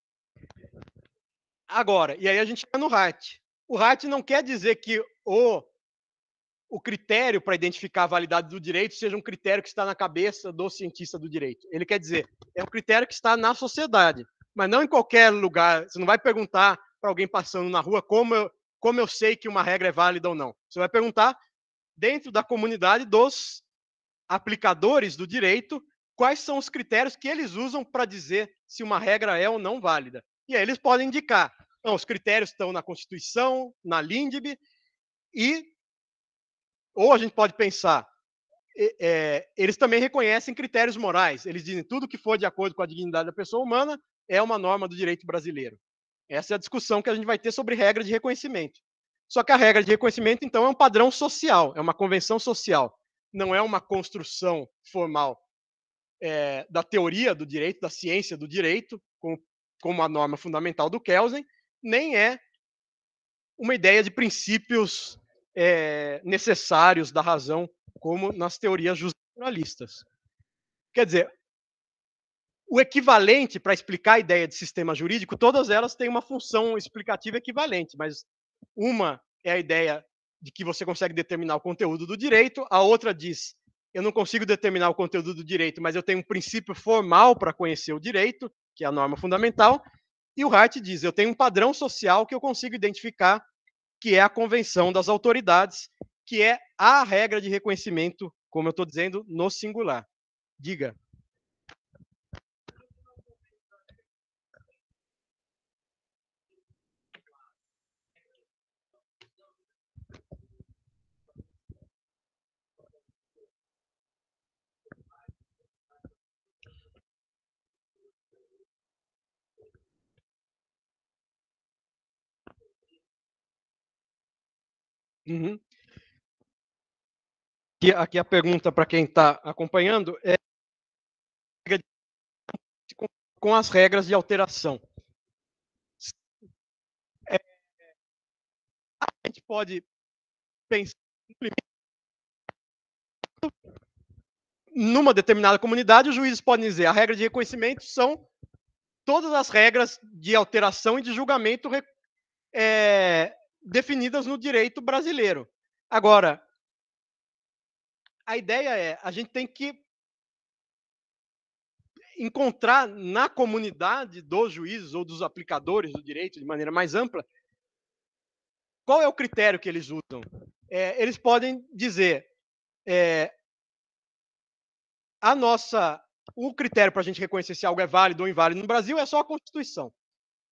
Agora, e aí a gente chega no Hart. O Hart não quer dizer que o critério para identificar a validade do direito seja um critério que está na cabeça do cientista do direito. Ele quer dizer, é um critério que está na sociedade, mas não em qualquer lugar. Você não vai perguntar para alguém passando na rua como eu sei que uma regra é válida ou não. Você vai perguntar dentro da comunidade dos aplicadores do direito quais são os critérios que eles usam para dizer se uma regra é ou não válida. E aí eles podem indicar. Não, os critérios estão na Constituição, na LINDB, ou a gente pode pensar, eles também reconhecem critérios morais. Eles dizem que tudo que for de acordo com a dignidade da pessoa humana é uma norma do direito brasileiro. Essa é a discussão que a gente vai ter sobre regra de reconhecimento. Só que a regra de reconhecimento, então, é um padrão social, é uma convenção social. Não é uma construção formal da teoria do direito, da ciência do direito, como a norma fundamental do Kelsen, nem é uma ideia de princípios necessários da razão, como nas teorias justnaturalistas. Quer dizer, o equivalente para explicar a ideia de sistema jurídico, todas elas têm uma função explicativa equivalente, mas uma é a ideia de que você consegue determinar o conteúdo do direito, a outra diz eu não consigo determinar o conteúdo do direito, mas eu tenho um princípio formal para conhecer o direito, que é a norma fundamental, e o Hart diz, eu tenho um padrão social que eu consigo identificar, que é a convenção das autoridades, que é a regra de reconhecimento, como eu estou dizendo, no singular. Diga. Uhum. Aqui a pergunta para quem está acompanhando é com as regras de alteração. A gente pode pensar numa determinada comunidade, os juízes podem dizer a regra de reconhecimento são todas as regras de alteração e de julgamento definidas no direito brasileiro. Agora, a ideia é, a gente tem que encontrar na comunidade dos juízes ou dos aplicadores do direito, de maneira mais ampla, qual é o critério que eles usam. Eles podem dizer, o critério para a gente reconhecer se algo é válido ou inválido no Brasil é só a Constituição.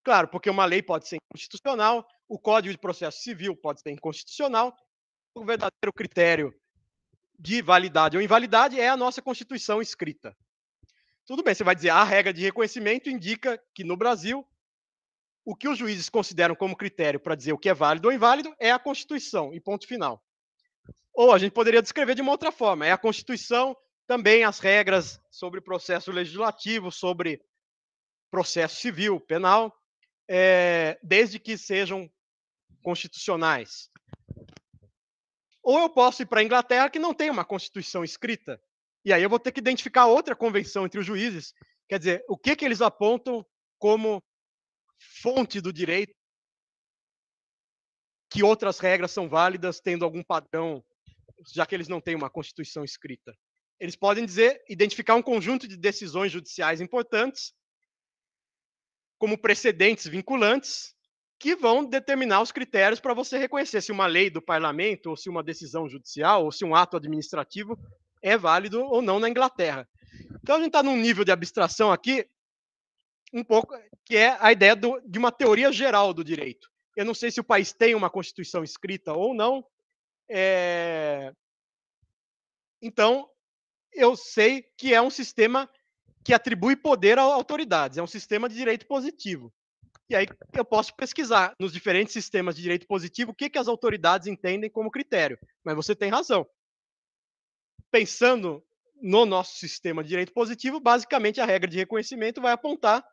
Claro, porque uma lei pode ser inconstitucional, o Código de Processo Civil pode ser inconstitucional, o verdadeiro critério de validade ou invalidade é a nossa Constituição escrita. Tudo bem, você vai dizer, a regra de reconhecimento indica que no Brasil, o que os juízes consideram como critério para dizer o que é válido ou inválido é a Constituição, e ponto final. Ou a gente poderia descrever de uma outra forma, é a Constituição, também as regras sobre processo legislativo, sobre processo civil, penal, desde que sejam constitucionais. Ou eu posso ir para a Inglaterra, que não tem uma Constituição escrita, e aí eu vou ter que identificar outra convenção entre os juízes, quer dizer, o que eles apontam como fonte do direito, que outras regras são válidas, tendo algum padrão, já que eles não têm uma Constituição escrita. Eles podem dizer, identificar um conjunto de decisões judiciais importantes, como precedentes vinculantes, que vão determinar os critérios para você reconhecer se uma lei do parlamento, ou se uma decisão judicial, ou se um ato administrativo é válido ou não na Inglaterra. Então a gente está num nível de abstração aqui, um pouco, que é a ideia de uma teoria geral do direito. Eu não sei se o país tem uma Constituição escrita ou não. Então, eu sei que é um sistema que atribui poder a autoridades, é um sistema de direito positivo. E aí eu posso pesquisar nos diferentes sistemas de direito positivo o que as autoridades entendem como critério. Mas você tem razão. Pensando no nosso sistema de direito positivo, basicamente a regra de reconhecimento vai apontar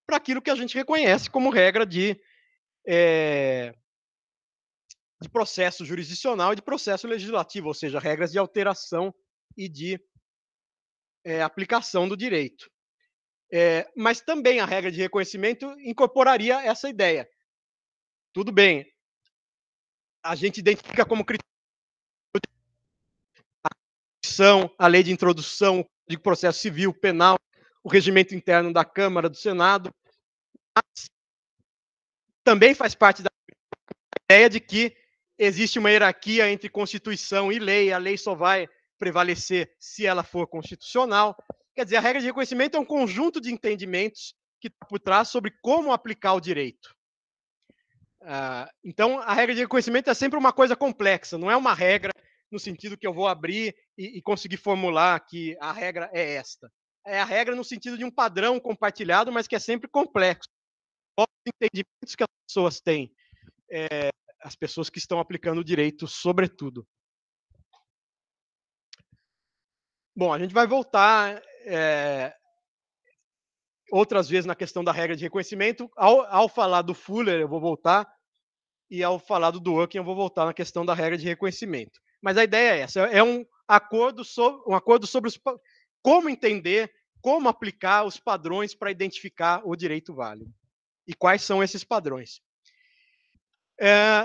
para aquilo que a gente reconhece como regra de processo jurisdicional e de processo legislativo, ou seja, regras de alteração e de aplicação do direito. Mas também a regra de reconhecimento incorporaria essa ideia. Tudo bem, a gente identifica como critério a lei de introdução de processo civil, penal, o regimento interno da Câmara, do Senado, mas também faz parte da ideia de que existe uma hierarquia entre Constituição e lei, a lei só vai prevalecer se ela for constitucional. Quer dizer, a regra de reconhecimento é um conjunto de entendimentos que está por trás sobre como aplicar o direito. Então, a regra de reconhecimento é sempre uma coisa complexa, não é uma regra no sentido que eu vou abrir e conseguir formular que a regra é esta. É a regra no sentido de um padrão compartilhado, mas que é sempre complexo. Os entendimentos que as pessoas têm, as pessoas que estão aplicando o direito, sobretudo. Bom, a gente vai voltar outras vezes na questão da regra de reconhecimento. Ao falar do Fuller, eu vou voltar, e ao falar do Dworkin, eu vou voltar na questão da regra de reconhecimento. Mas a ideia é essa, é um acordo sobre como entender, como aplicar os padrões para identificar o direito válido. E quais são esses padrões.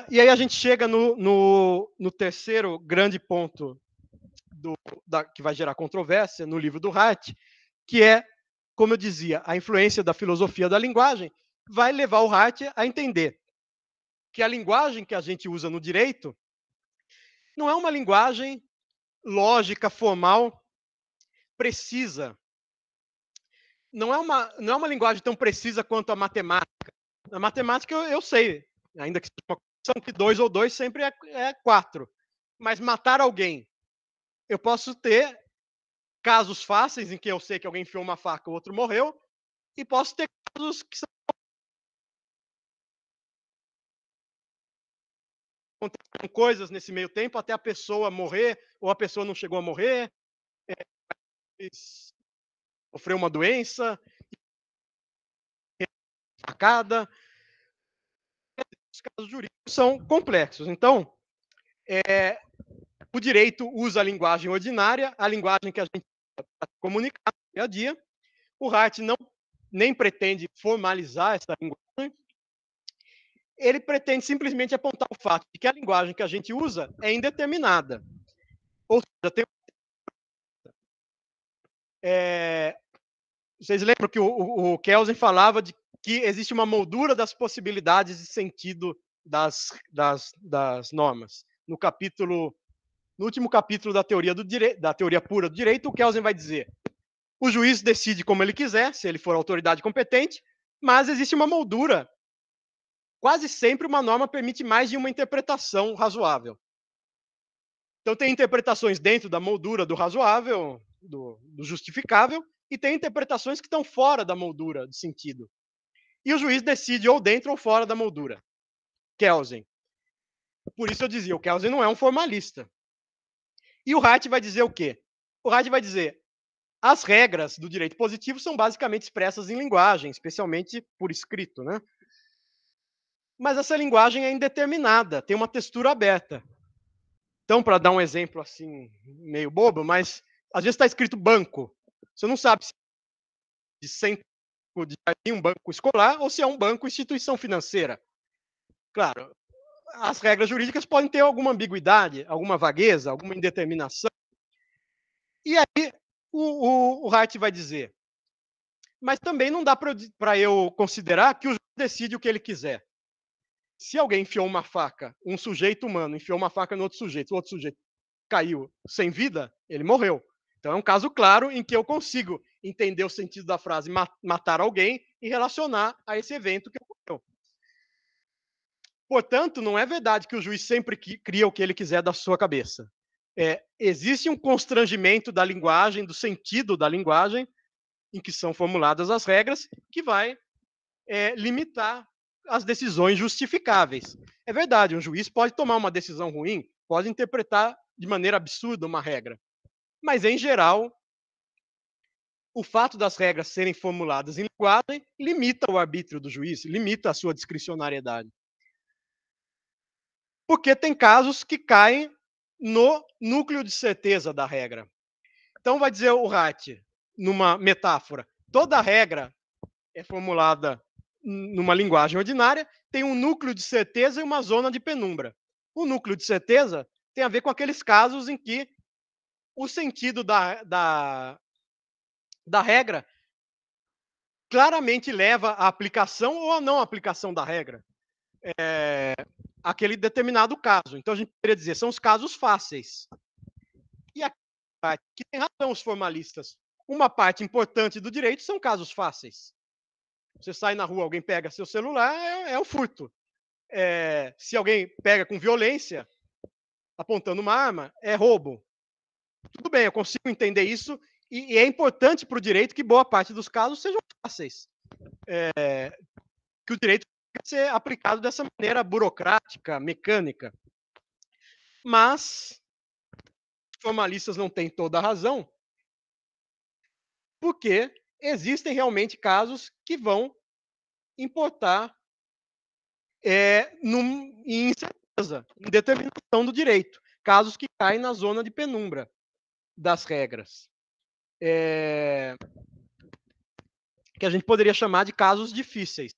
E aí a gente chega no terceiro grande ponto que vai gerar controvérsia no livro do Hart, que é, como eu dizia, a influência da filosofia da linguagem vai levar o Hart a entender que a linguagem que a gente usa no direito não é uma linguagem lógica, formal, precisa. Não é uma linguagem tão precisa quanto a matemática. Na matemática eu sei, ainda que seja uma condição que 2 ou 2 sempre é 4. Mas matar alguém, eu posso ter casos fáceis em que eu sei que alguém enfiou uma faca, o outro morreu, e posso ter casos que são coisas nesse meio tempo até a pessoa morrer, ou a pessoa não chegou a morrer, sofreu uma doença, facada. Os casos jurídicos são complexos. Então, o direito usa a linguagem ordinária, a linguagem que a gente comunica no dia a dia. O Hart nem pretende formalizar essa linguagem. Ele pretende simplesmente apontar o fato de que a linguagem que a gente usa é indeterminada. Ou seja, vocês lembram que o Kelsen falava de que existe uma moldura das possibilidades de sentido das normas. No último capítulo da teoria da teoria pura do direito, o Kelsen vai dizer: o juiz decide como ele quiser, se ele for autoridade competente, mas existe uma moldura. Quase sempre uma norma permite mais de uma interpretação razoável. Então tem interpretações dentro da moldura do razoável, do justificável, e tem interpretações que estão fora da moldura de sentido. E o juiz decide ou dentro ou fora da moldura. Kelsen. Por isso eu dizia, o Kelsen não é um formalista. E o Hart vai dizer o quê? O Hart vai dizer: as regras do direito positivo são basicamente expressas em linguagem, especialmente por escrito, né? Mas essa linguagem é indeterminada, tem uma textura aberta. Então, para dar um exemplo assim, meio bobo, mas às vezes está escrito banco. Você não sabe se é de centro de um banco escolar ou se é um banco instituição financeira. Claro, as regras jurídicas podem ter alguma ambiguidade, alguma vagueza, alguma indeterminação. E aí o Hart vai dizer: mas também não dá para eu considerar que o juiz decide o que ele quiser. Se alguém enfiou uma faca, um sujeito humano enfiou uma faca no outro sujeito, o outro sujeito caiu sem vida, ele morreu. Então é um caso claro em que eu consigo entender o sentido da frase matar alguém e relacionar a esse evento que ocorreu. Portanto, não é verdade que o juiz sempre cria o que ele quiser da sua cabeça. Existe um constrangimento da linguagem, do sentido da linguagem, em que são formuladas as regras, que vai limitar as decisões justificáveis. É verdade, um juiz pode tomar uma decisão ruim, pode interpretar de maneira absurda uma regra, mas, em geral, o fato das regras serem formuladas em linguagem limita o arbítrio do juiz, limita a sua discricionariedade. Porque tem casos que caem no núcleo de certeza da regra. Então, vai dizer o Hart, numa metáfora: toda regra é formulada numa linguagem ordinária, tem um núcleo de certeza e uma zona de penumbra. O núcleo de certeza tem a ver com aqueles casos em que o sentido da regra claramente leva à aplicação ou à não aplicação da regra. Aquele determinado caso. Então, a gente poderia dizer, são os casos fáceis. E aqui que tem razão os formalistas. Uma parte importante do direito são casos fáceis. Você sai na rua, alguém pega seu celular, é um furto. Se alguém pega com violência, apontando uma arma, é roubo. Tudo bem, eu consigo entender isso, e é importante para o direito que boa parte dos casos sejam fáceis. Que o direito tem que ser aplicado dessa maneira burocrática, mecânica. Mas os formalistas não têm toda a razão, porque existem realmente casos que vão importar em incerteza, em determinação do direito, casos que caem na zona de penumbra das regras, que a gente poderia chamar de casos difíceis.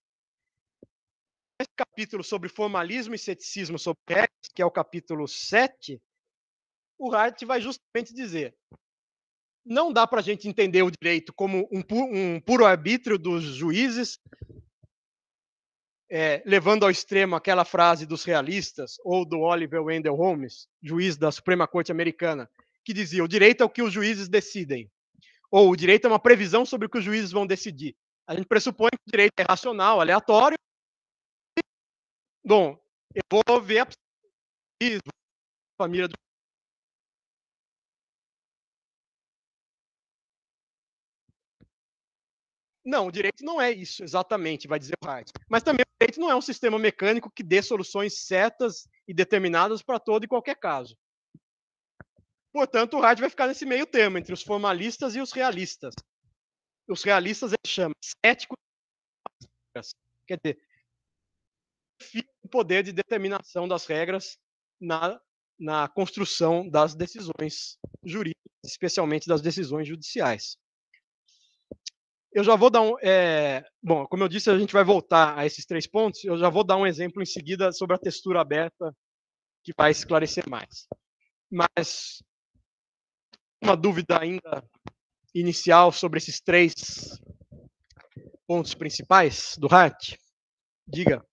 Esse capítulo sobre formalismo e ceticismo sobre regras, que é o capítulo 7, o Hart vai justamente dizer: não dá para a gente entender o direito como um puro arbítrio dos juízes, levando ao extremo aquela frase dos realistas, ou do Oliver Wendell Holmes, juiz da Suprema Corte Americana, que dizia: o direito é o que os juízes decidem, ou o direito é uma previsão sobre o que os juízes vão decidir. A gente pressupõe que o direito é racional, aleatório. Bom, eu vou ver a família do... Não, o direito não é isso exatamente, vai dizer o Hart. Mas também o direito não é um sistema mecânico que dê soluções certas e determinadas para todo e qualquer caso. Portanto, o Hart vai ficar nesse meio termo, entre os formalistas e os realistas. Os realistas ele chama céticos, quer dizer, o poder de determinação das regras na construção das decisões jurídicas, especialmente das decisões judiciais. Eu já vou dar bom, como eu disse, a gente vai voltar a esses 3 pontos. Eu já vou dar um exemplo em seguida sobre a textura aberta, que vai esclarecer mais. Mas uma dúvida ainda inicial sobre esses 3 pontos principais do Hart? Diga.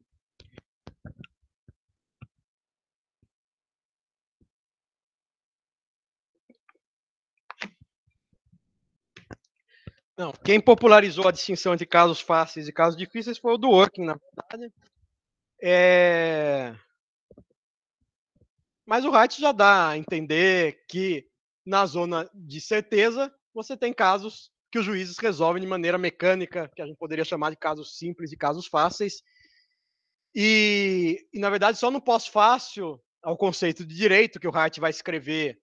Não, quem popularizou a distinção entre casos fáceis e casos difíceis foi o Dworkin, na verdade. Mas o Hart já dá a entender que, na zona de certeza, você tem casos que os juízes resolvem de maneira mecânica, que a gente poderia chamar de casos simples e casos fáceis. Na verdade, só no pós-fácil, ao conceito de direito, que o Hart vai escrever,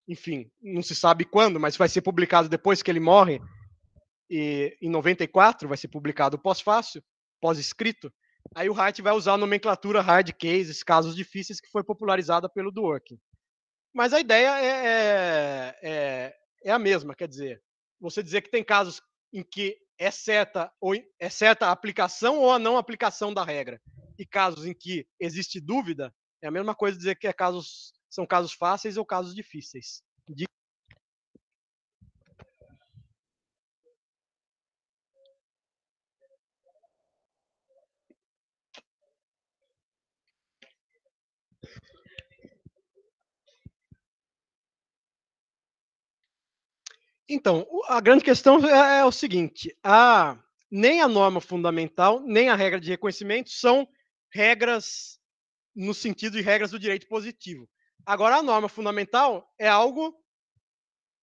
enfim, não se sabe quando, mas vai ser publicado depois que ele morre, e em 94 vai ser publicado o pós-fácil, pós-escrito. Aí o Hart vai usar a nomenclatura hard cases, casos difíceis, que foi popularizada pelo Dworkin. Mas a ideia é a mesma, quer dizer, você dizer que tem casos em que é certa a aplicação ou a não aplicação da regra, e casos em que existe dúvida, é a mesma coisa dizer que são casos fáceis ou casos difíceis. Então, a grande questão é o seguinte: nem a norma fundamental, nem a regra de reconhecimento são regras no sentido de regras do direito positivo. Agora, a norma fundamental é algo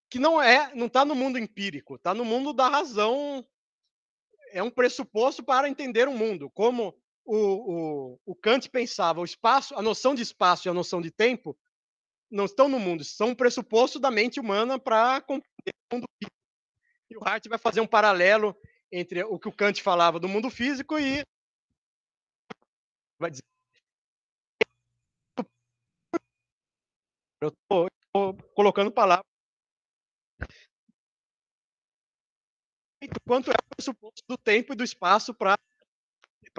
que não está no mundo empírico, está no mundo da razão, é um pressuposto para entender o mundo. Como o Kant pensava, o espaço, a noção de espaço e a noção de tempo não estão no mundo, são um pressuposto da mente humana para compreender o mundo físico. E o Hart vai fazer um paralelo entre o que o Kant falava do mundo físico e vai dizer, eu estou colocando palavras, quanto é o pressuposto do tempo e do espaço para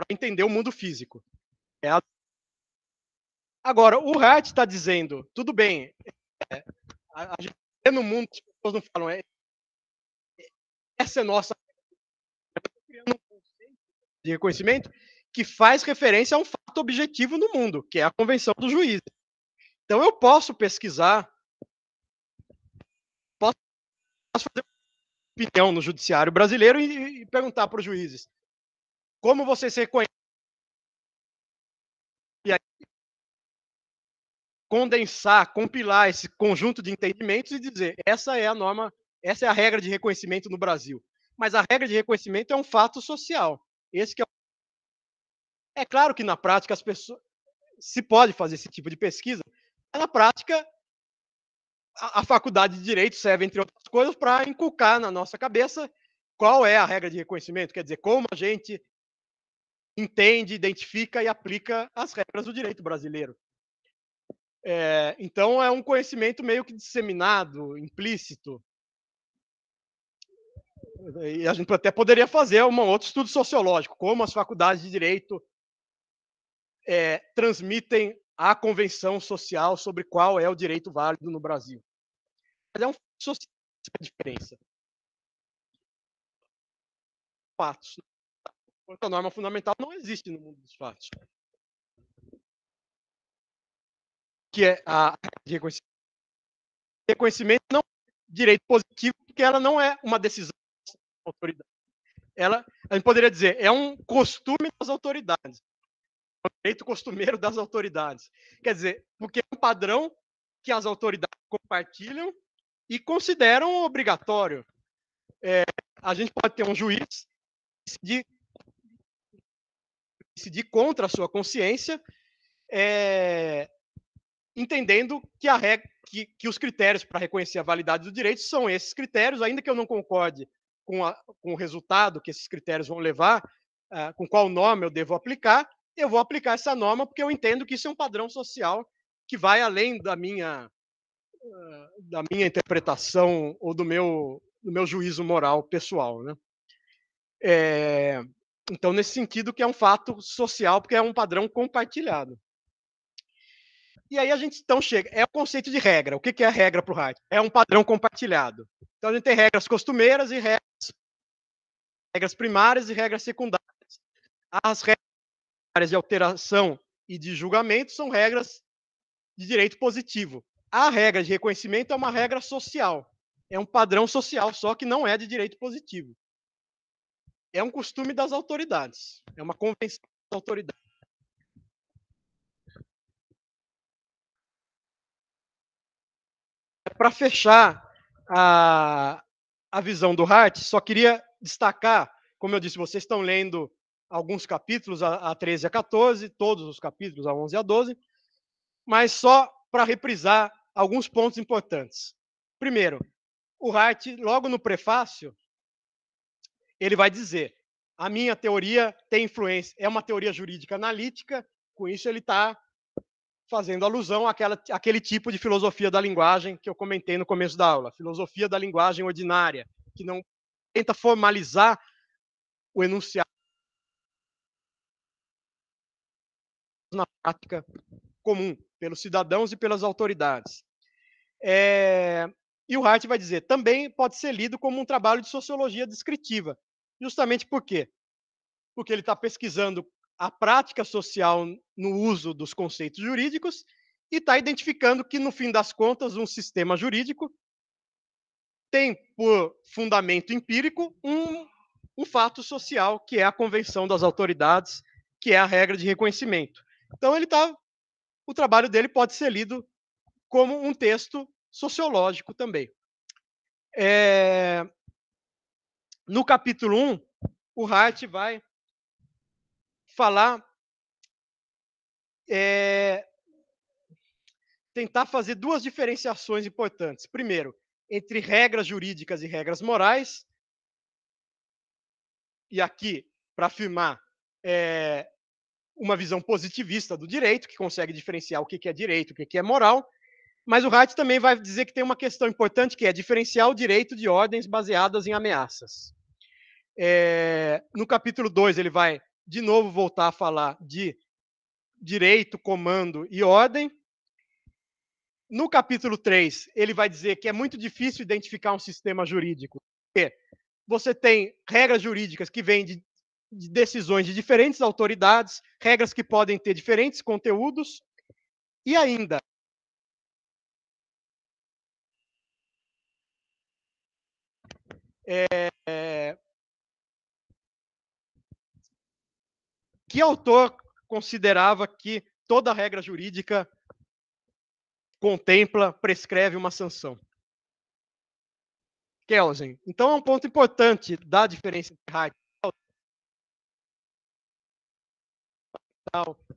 entender o mundo físico. Agora, o Hart está dizendo, tudo bem, a gente no mundo, as pessoas não falam, essa é nossa, criando um conceito de reconhecimento que faz referência a um fato objetivo no mundo, que é a convenção dos juízes. Então, eu posso pesquisar, posso fazer uma opinião no judiciário brasileiro e perguntar para os juízes como vocês se reconhecem. E aí, condensar, compilar esse conjunto de entendimentos e dizer, essa é a norma, essa é a regra de reconhecimento no Brasil. Mas a regra de reconhecimento é um fato social. Esse que é claro que na prática as pessoas se pode fazer esse tipo de pesquisa, mas na prática a faculdade de direito serve, entre outras coisas, para inculcar na nossa cabeça qual é a regra de reconhecimento, quer dizer, como a gente entende, identifica e aplica as regras do direito brasileiro. Então, é um conhecimento meio que disseminado, implícito. E a gente até poderia fazer um outro estudo sociológico, como as faculdades de direito transmitem a convenção social sobre qual é o direito válido no Brasil. Mas é um social a diferença. Fatos. Enquanto a norma fundamental não existe no mundo dos fatos. Que é a reconhecimento. Reconhecimento não é direito positivo, porque ela não é uma decisão da autoridade. A gente poderia dizer, é um costume das autoridades. É um direito costumeiro das autoridades. Quer dizer, porque é um padrão que as autoridades compartilham e consideram obrigatório. A gente pode ter um juiz decidir contra a sua consciência, entendendo que que os critérios para reconhecer a validade do direito são esses critérios, ainda que eu não concorde com o resultado que esses critérios vão levar, com qual norma eu devo aplicar, eu vou aplicar essa norma porque eu entendo que isso é um padrão social que vai além da minha interpretação ou do meu juízo moral pessoal, né? Então, nesse sentido, que é um fato social, porque é um padrão compartilhado. E aí a gente então chega, é o conceito de regra. O que é a regra para o Hart? É um padrão compartilhado. Então a gente tem regras costumeiras e regras primárias e regras secundárias. As regras de alteração e de julgamento são regras de direito positivo. A regra de reconhecimento é uma regra social. É um padrão social, só que não é de direito positivo. É um costume das autoridades. É uma convenção das autoridades. Para fechar a visão do Hart, só queria destacar, como eu disse, vocês estão lendo alguns capítulos, a 13 a 14, todos os capítulos, a 11 a 12, mas só para reprisar alguns pontos importantes. Primeiro, o Hart, logo no prefácio, ele vai dizer: a minha teoria tem influência, é uma teoria jurídica analítica, com isso ele está fazendo alusão àquele tipo de filosofia da linguagem que eu comentei no começo da aula, filosofia da linguagem ordinária, que não tenta formalizar o enunciado na prática comum, pelos cidadãos e pelas autoridades. E o Hart vai dizer, também pode ser lido como um trabalho de sociologia descritiva. Justamente por quê? Porque ele está pesquisando a prática social no uso dos conceitos jurídicos e está identificando que, no fim das contas, um sistema jurídico tem por fundamento empírico um fato social, que é a convenção das autoridades, que é a regra de reconhecimento. Então, o trabalho dele pode ser lido como um texto sociológico também. No capítulo 1, o Hart vai falar, tentar fazer duas diferenciações importantes. Primeiro, entre regras jurídicas e regras morais. E aqui, para afirmar uma visão positivista do direito, que consegue diferenciar o que é direito, o que é moral. Mas o Hart também vai dizer que tem uma questão importante, que é diferenciar o direito de ordens baseadas em ameaças. No capítulo 2, ele vai, de novo, voltar a falar de direito, comando e ordem. No capítulo 3, ele vai dizer que é muito difícil identificar um sistema jurídico, porque você tem regras jurídicas que vêm de decisões de diferentes autoridades, regras que podem ter diferentes conteúdos, e ainda que autor considerava que toda regra jurídica contempla, prescreve uma sanção? Kelsen. Então é um ponto importante da diferença entre Hart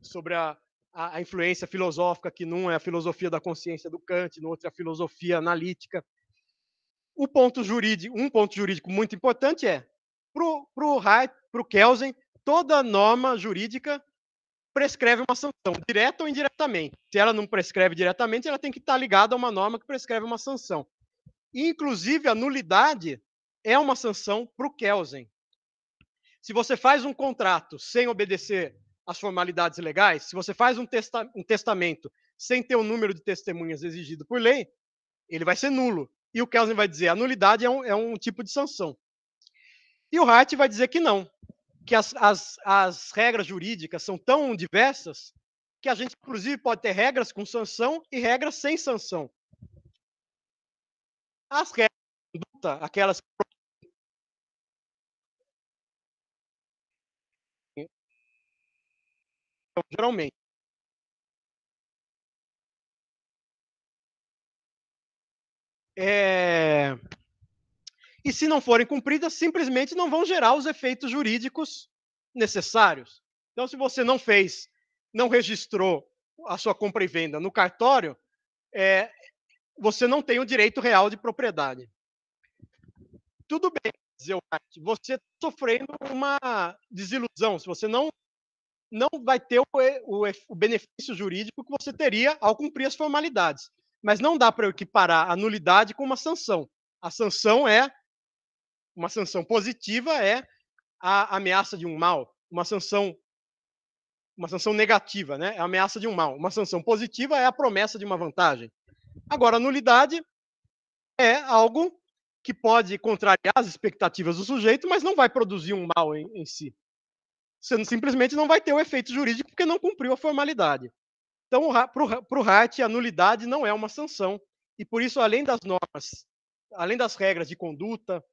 sobre a influência filosófica, que num é a filosofia da consciência do Kant, no outro é a filosofia analítica. Um ponto jurídico muito importante é, para o Hart, para o Kelsen, toda norma jurídica prescreve uma sanção, direta ou indiretamente. Se ela não prescreve diretamente, ela tem que estar ligada a uma norma que prescreve uma sanção. Inclusive, a nulidade é uma sanção para o Kelsen. Se você faz um contrato sem obedecer as formalidades legais, se você faz um testamento sem ter o número de testemunhas exigido por lei, ele vai ser nulo. E o Kelsen vai dizer, a nulidade é um tipo de sanção. E o Hart vai dizer que não, que as regras jurídicas são tão diversas que a gente, inclusive, pode ter regras com sanção e regras sem sanção. As regras de conduta, aquelas geralmente e se não forem cumpridas, simplesmente não vão gerar os efeitos jurídicos necessários. Então, se você não fez, não registrou a sua compra e venda no cartório, você não tem o direito real de propriedade. Tudo bem, dizer o Hart, você está sofrendo uma desilusão, se você não vai ter o benefício jurídico que você teria ao cumprir as formalidades. Mas não dá para equiparar a nulidade com uma sanção. A sanção uma sanção positiva é a ameaça de um mal. Uma sanção negativa, né? É a ameaça de um mal. Uma sanção positiva é a promessa de uma vantagem. Agora, a nulidade é algo que pode contrariar as expectativas do sujeito, mas não vai produzir um mal em si. Você simplesmente não vai ter o efeito jurídico porque não cumpriu a formalidade. Então, para o Hart, a nulidade não é uma sanção. E por isso, além das normas, além das regras de conduta,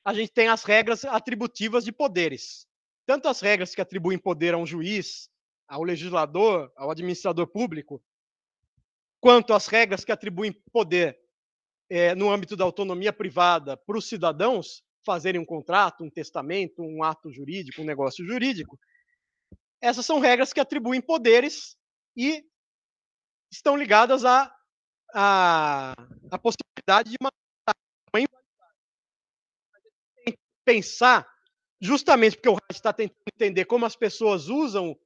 a gente tem as regras atributivas de poderes. Tanto as regras que atribuem poder a um juiz, ao legislador, ao administrador público, quanto as regras que atribuem poder no âmbito da autonomia privada para os cidadãos fazerem um contrato, um testamento, um ato jurídico, um negócio jurídico. Essas são regras que atribuem poderes e estão ligadas à possibilidade de uma pensar, justamente porque o Hart está tentando entender como as pessoas usam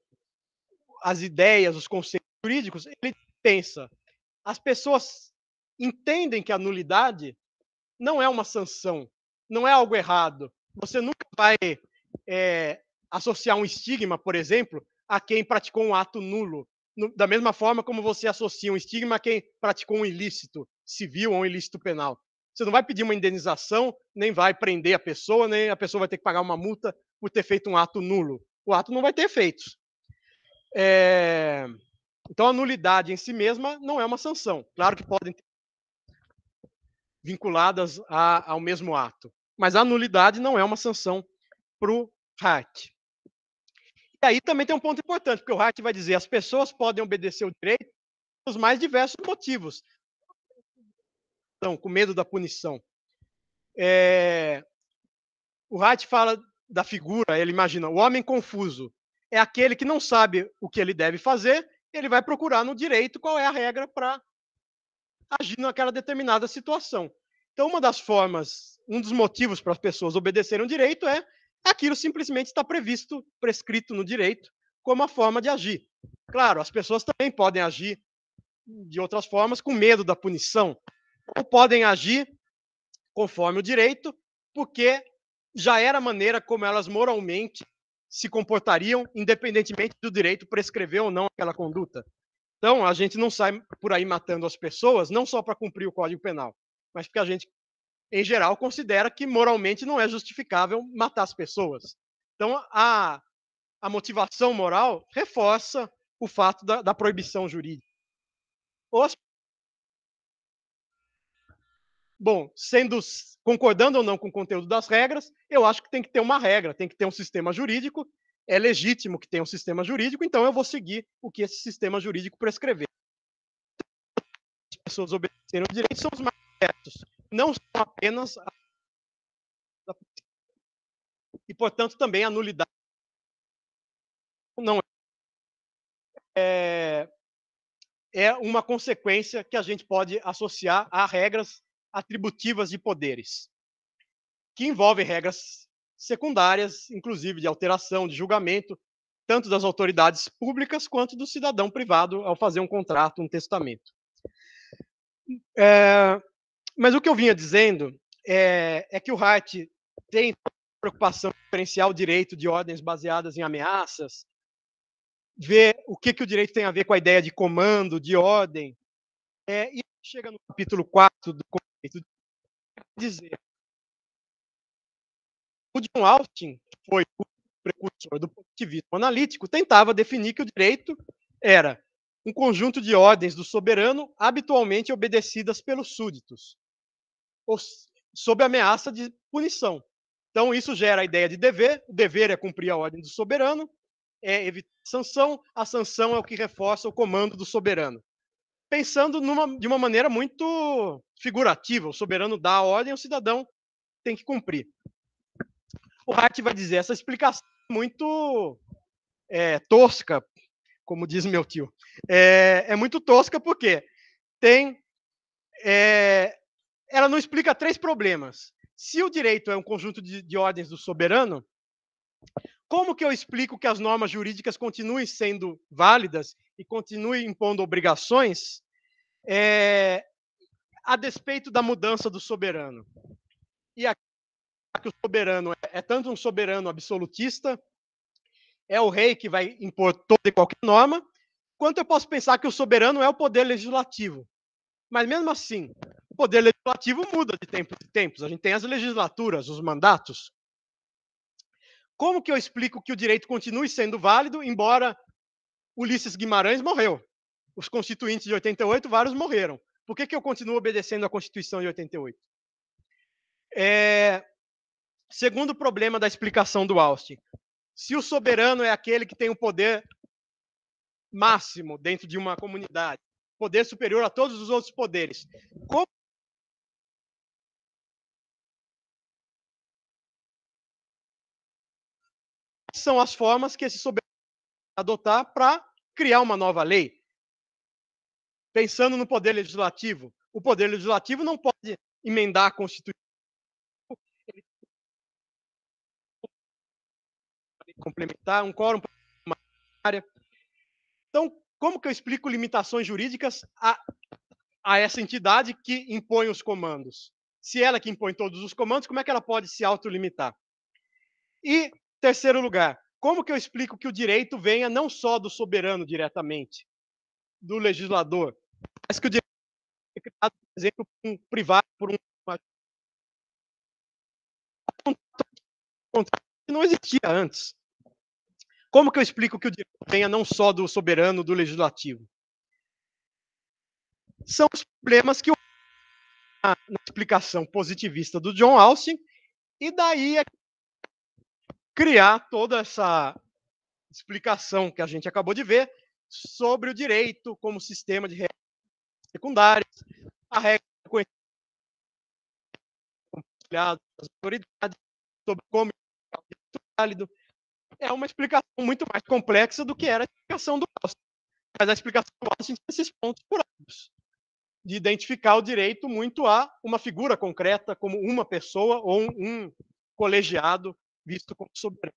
as ideias, os conceitos jurídicos, ele pensa, as pessoas entendem que a nulidade não é uma sanção, não é algo errado. Você nunca vai associar um estigma, por exemplo, a quem praticou um ato nulo, da mesma forma como você associa um estigma a quem praticou um ilícito civil ou um ilícito penal. Você não vai pedir uma indenização, nem vai prender a pessoa, nem a pessoa vai ter que pagar uma multa por ter feito um ato nulo. O ato não vai ter efeitos. Então, a nulidade em si mesma não é uma sanção. Claro que podem ter vinculadas ao mesmo ato, mas a nulidade não é uma sanção para o Hart. E aí também tem um ponto importante, porque o Hart vai dizer as pessoas podem obedecer o direito pelos mais diversos motivos. Então, com medo da punição. O Hart fala da figura, ele imagina, o homem confuso é aquele que não sabe o que ele deve fazer, ele vai procurar no direito qual é a regra para agir naquela determinada situação. Então, uma das formas, um dos motivos para as pessoas obedecerem o direito é aquilo simplesmente está previsto, prescrito no direito, como a forma de agir. Claro, as pessoas também podem agir de outras formas, com medo da punição, ou podem agir conforme o direito, porque já era a maneira como elas moralmente se comportariam, independentemente do direito prescrever ou não aquela conduta. Então, a gente não sai por aí matando as pessoas, não só para cumprir o Código Penal, mas porque a gente, em geral, considera que moralmente não é justificável matar as pessoas. Então, a motivação moral reforça o fato da proibição jurídica. Bom, concordando ou não com o conteúdo das regras, eu acho que tem que ter uma regra, tem que ter um sistema jurídico. É legítimo que tenha um sistema jurídico, então eu vou seguir o que esse sistema jurídico prescrever. As pessoas obedecerem o direito são os mais certos, não são apenas e, portanto, também a nulidade não é uma consequência que a gente pode associar a regras atributivas de poderes, que envolvem regras secundárias, inclusive de alteração, de julgamento, tanto das autoridades públicas quanto do cidadão privado ao fazer um contrato, um testamento. Mas o que eu vinha dizendo é que o Hart tem preocupação em diferenciar o direito de ordens baseadas em ameaças ver o que o direito tem a ver com a ideia de comando, de ordem, e chega no capítulo 4 do conceito de dizer. O John Austin, que foi o precursor do positivismo analítico, tentava definir que o direito era um conjunto de ordens do soberano habitualmente obedecidas pelos súditos, sob ameaça de punição. Então, isso gera a ideia de dever, o dever é cumprir a ordem do soberano, é evitar a sanção é o que reforça o comando do soberano. Pensando de uma maneira muito figurativa, o soberano dá a ordem, o cidadão tem que cumprir. O Hart vai dizer, essa explicação é muito tosca, como diz meu tio. É muito tosca porque ela não explica 3 problemas. Se o direito é um conjunto de ordens do soberano, como que eu explico que as normas jurídicas continuem sendo válidas e continuem impondo obrigações a despeito da mudança do soberano? E aqui que o soberano é tanto um soberano absolutista, é o rei que vai impor toda e qualquer norma, quanto eu posso pensar que o soberano é o poder legislativo. Mas mesmo assim, o poder legislativo muda de tempos em tempos. A gente tem as legislaturas, os mandatos. Como que eu explico que o direito continue sendo válido, embora Ulisses Guimarães morreu? Os constituintes de 88, vários morreram. Por que eu continuo obedecendo à Constituição de 88? Segundo problema da explicação do Austin, se o soberano é aquele que tem o poder máximo dentro de uma comunidade, poder superior a todos os outros poderes, como são as formas que esse soberano adotar para criar uma nova lei? Pensando no poder legislativo, o poder legislativo não pode emendar a Constituição, complementar um quórum área. Então, como que eu explico limitações jurídicas a essa entidade que impõe os comandos? Se ela que impõe todos os comandos, como é que ela pode se autolimitar? E, terceiro lugar, como que eu explico que o direito venha não só do soberano diretamente, do legislador, mas que o direito é criado, por exemplo, por um privado, por um contrato que não existia antes? Como que eu explico que o direito venha não só do soberano, do legislativo? São os problemas que na explicação positivista do John Austin, e daí é criar toda essa explicação que a gente acabou de ver sobre o direito como sistema de regras secundárias, a regra compartilhada das autoridades, sobre como é o direito válido. É uma explicação muito mais complexa do que era a explicação do Austin. Mas a explicação do Austin tem esses pontos furados, de identificar o direito muito a uma figura concreta, como uma pessoa ou um colegiado visto como soberano.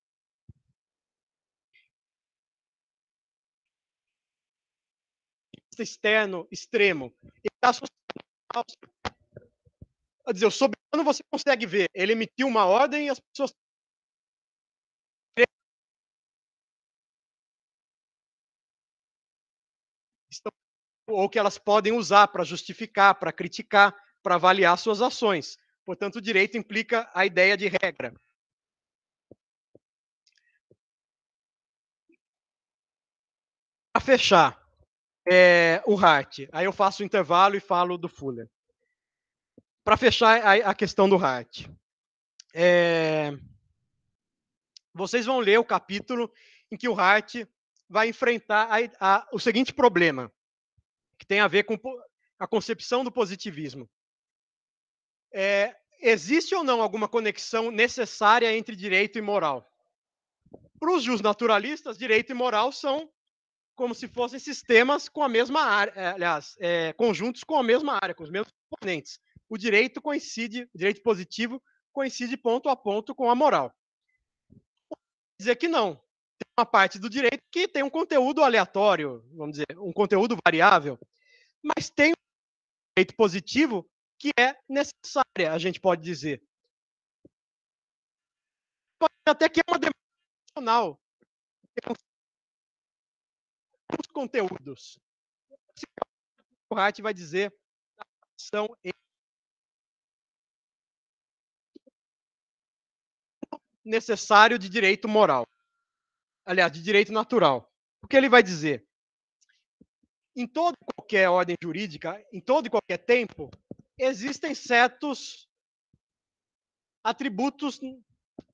Externo, extremo, ele está associado. Quer dizer, o soberano você consegue ver, ele emitiu uma ordem e as pessoas estão, ou que elas podem usar para justificar, para criticar, para avaliar suas ações. Portanto, o direito implica a ideia de regra. Para fechar, o Hart, aí eu faço o intervalo e falo do Fuller. Para fechar a questão do Hart, vocês vão ler o capítulo em que o Hart vai enfrentar o seguinte problema, que tem a ver com a concepção do positivismo. Existe ou não alguma conexão necessária entre direito e moral? Para os justnaturalistas, direito e moral são como se fossem sistemas com a mesma área, aliás, conjuntos com a mesma área, com os mesmos componentes. O direito positivo coincide ponto a ponto com a moral. Dizer que não. Tem uma parte do direito que tem um conteúdo aleatório, vamos dizer, um conteúdo variável, mas tem um direito positivo que é necessária, a gente pode dizer. Pode até que é uma demanda nacional. conteúdos. O Hart vai dizer são necessário de direito moral. Aliás, de direito natural. O que ele vai dizer? Em toda e qualquer ordem jurídica, em todo e qualquer tempo, existem certos atributos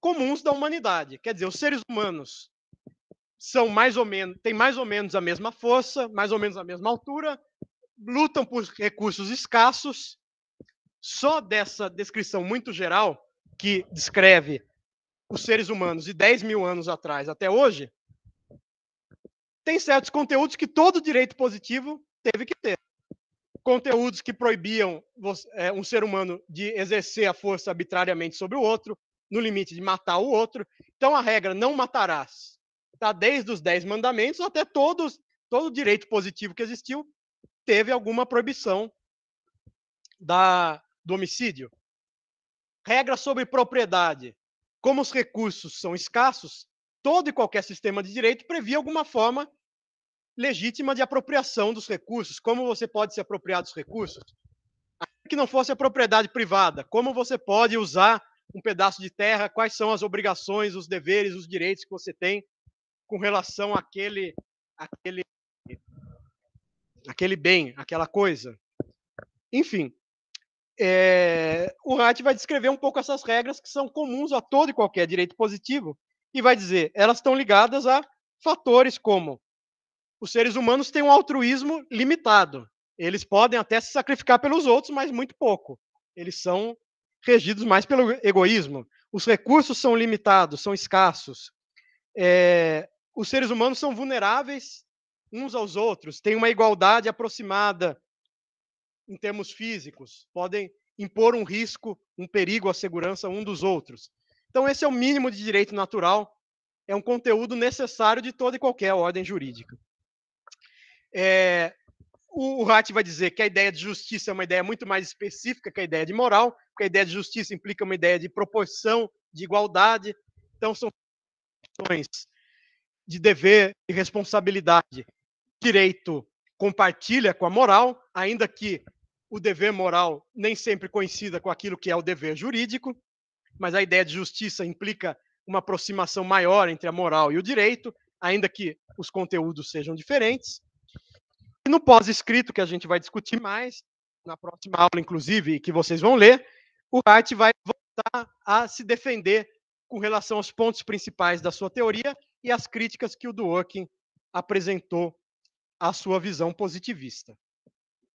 comuns da humanidade. Quer dizer, os seres humanos são têm mais ou menos a mesma força, mais ou menos a mesma altura, lutam por recursos escassos. Só dessa descrição muito geral, que descreve os seres humanos de 10 mil anos atrás até hoje, tem certos conteúdos que todo direito positivo teve que ter. Conteúdos que proibiam um ser humano de exercer a força arbitrariamente sobre o outro, no limite de matar o outro. Então, a regra não matarás está desde os 10 mandamentos até todo direito positivo que existiu teve alguma proibição do homicídio. Regra sobre propriedade. Como os recursos são escassos, todo e qualquer sistema de direito previa alguma forma legítima de apropriação dos recursos. Como você pode se apropriar dos recursos? Que não fosse a propriedade privada. Como você pode usar um pedaço de terra? Quais são as obrigações, os deveres, os direitos que você tem com relação àquele bem, aquela coisa? Enfim, o Hart vai descrever um pouco essas regras que são comuns a todo e qualquer direito positivo e vai dizer, elas estão ligadas a fatores como os seres humanos têm um altruísmo limitado. Eles podem até se sacrificar pelos outros, mas muito pouco. Eles são regidos mais pelo egoísmo. Os recursos são limitados, são escassos. Os seres humanos são vulneráveis uns aos outros, têm uma igualdade aproximada em termos físicos, podem impor um risco, um perigo à segurança um dos outros. Então, esse é o mínimo de direito natural, é um conteúdo necessário de toda e qualquer ordem jurídica. O Hart vai dizer que a ideia de justiça é uma ideia muito mais específica que a ideia de moral, porque a ideia de justiça implica uma ideia de proporção, de igualdade. Então, são questões de dever e responsabilidade. Direito compartilha com a moral, ainda que o dever moral nem sempre coincida com aquilo que é o dever jurídico, mas a ideia de justiça implica uma aproximação maior entre a moral e o direito, ainda que os conteúdos sejam diferentes. E no pós-escrito, que a gente vai discutir mais, na próxima aula, inclusive, que vocês vão ler, o Hart vai voltar a se defender com relação aos pontos principais da sua teoria e as críticas que o Dworkin apresentou à sua visão positivista.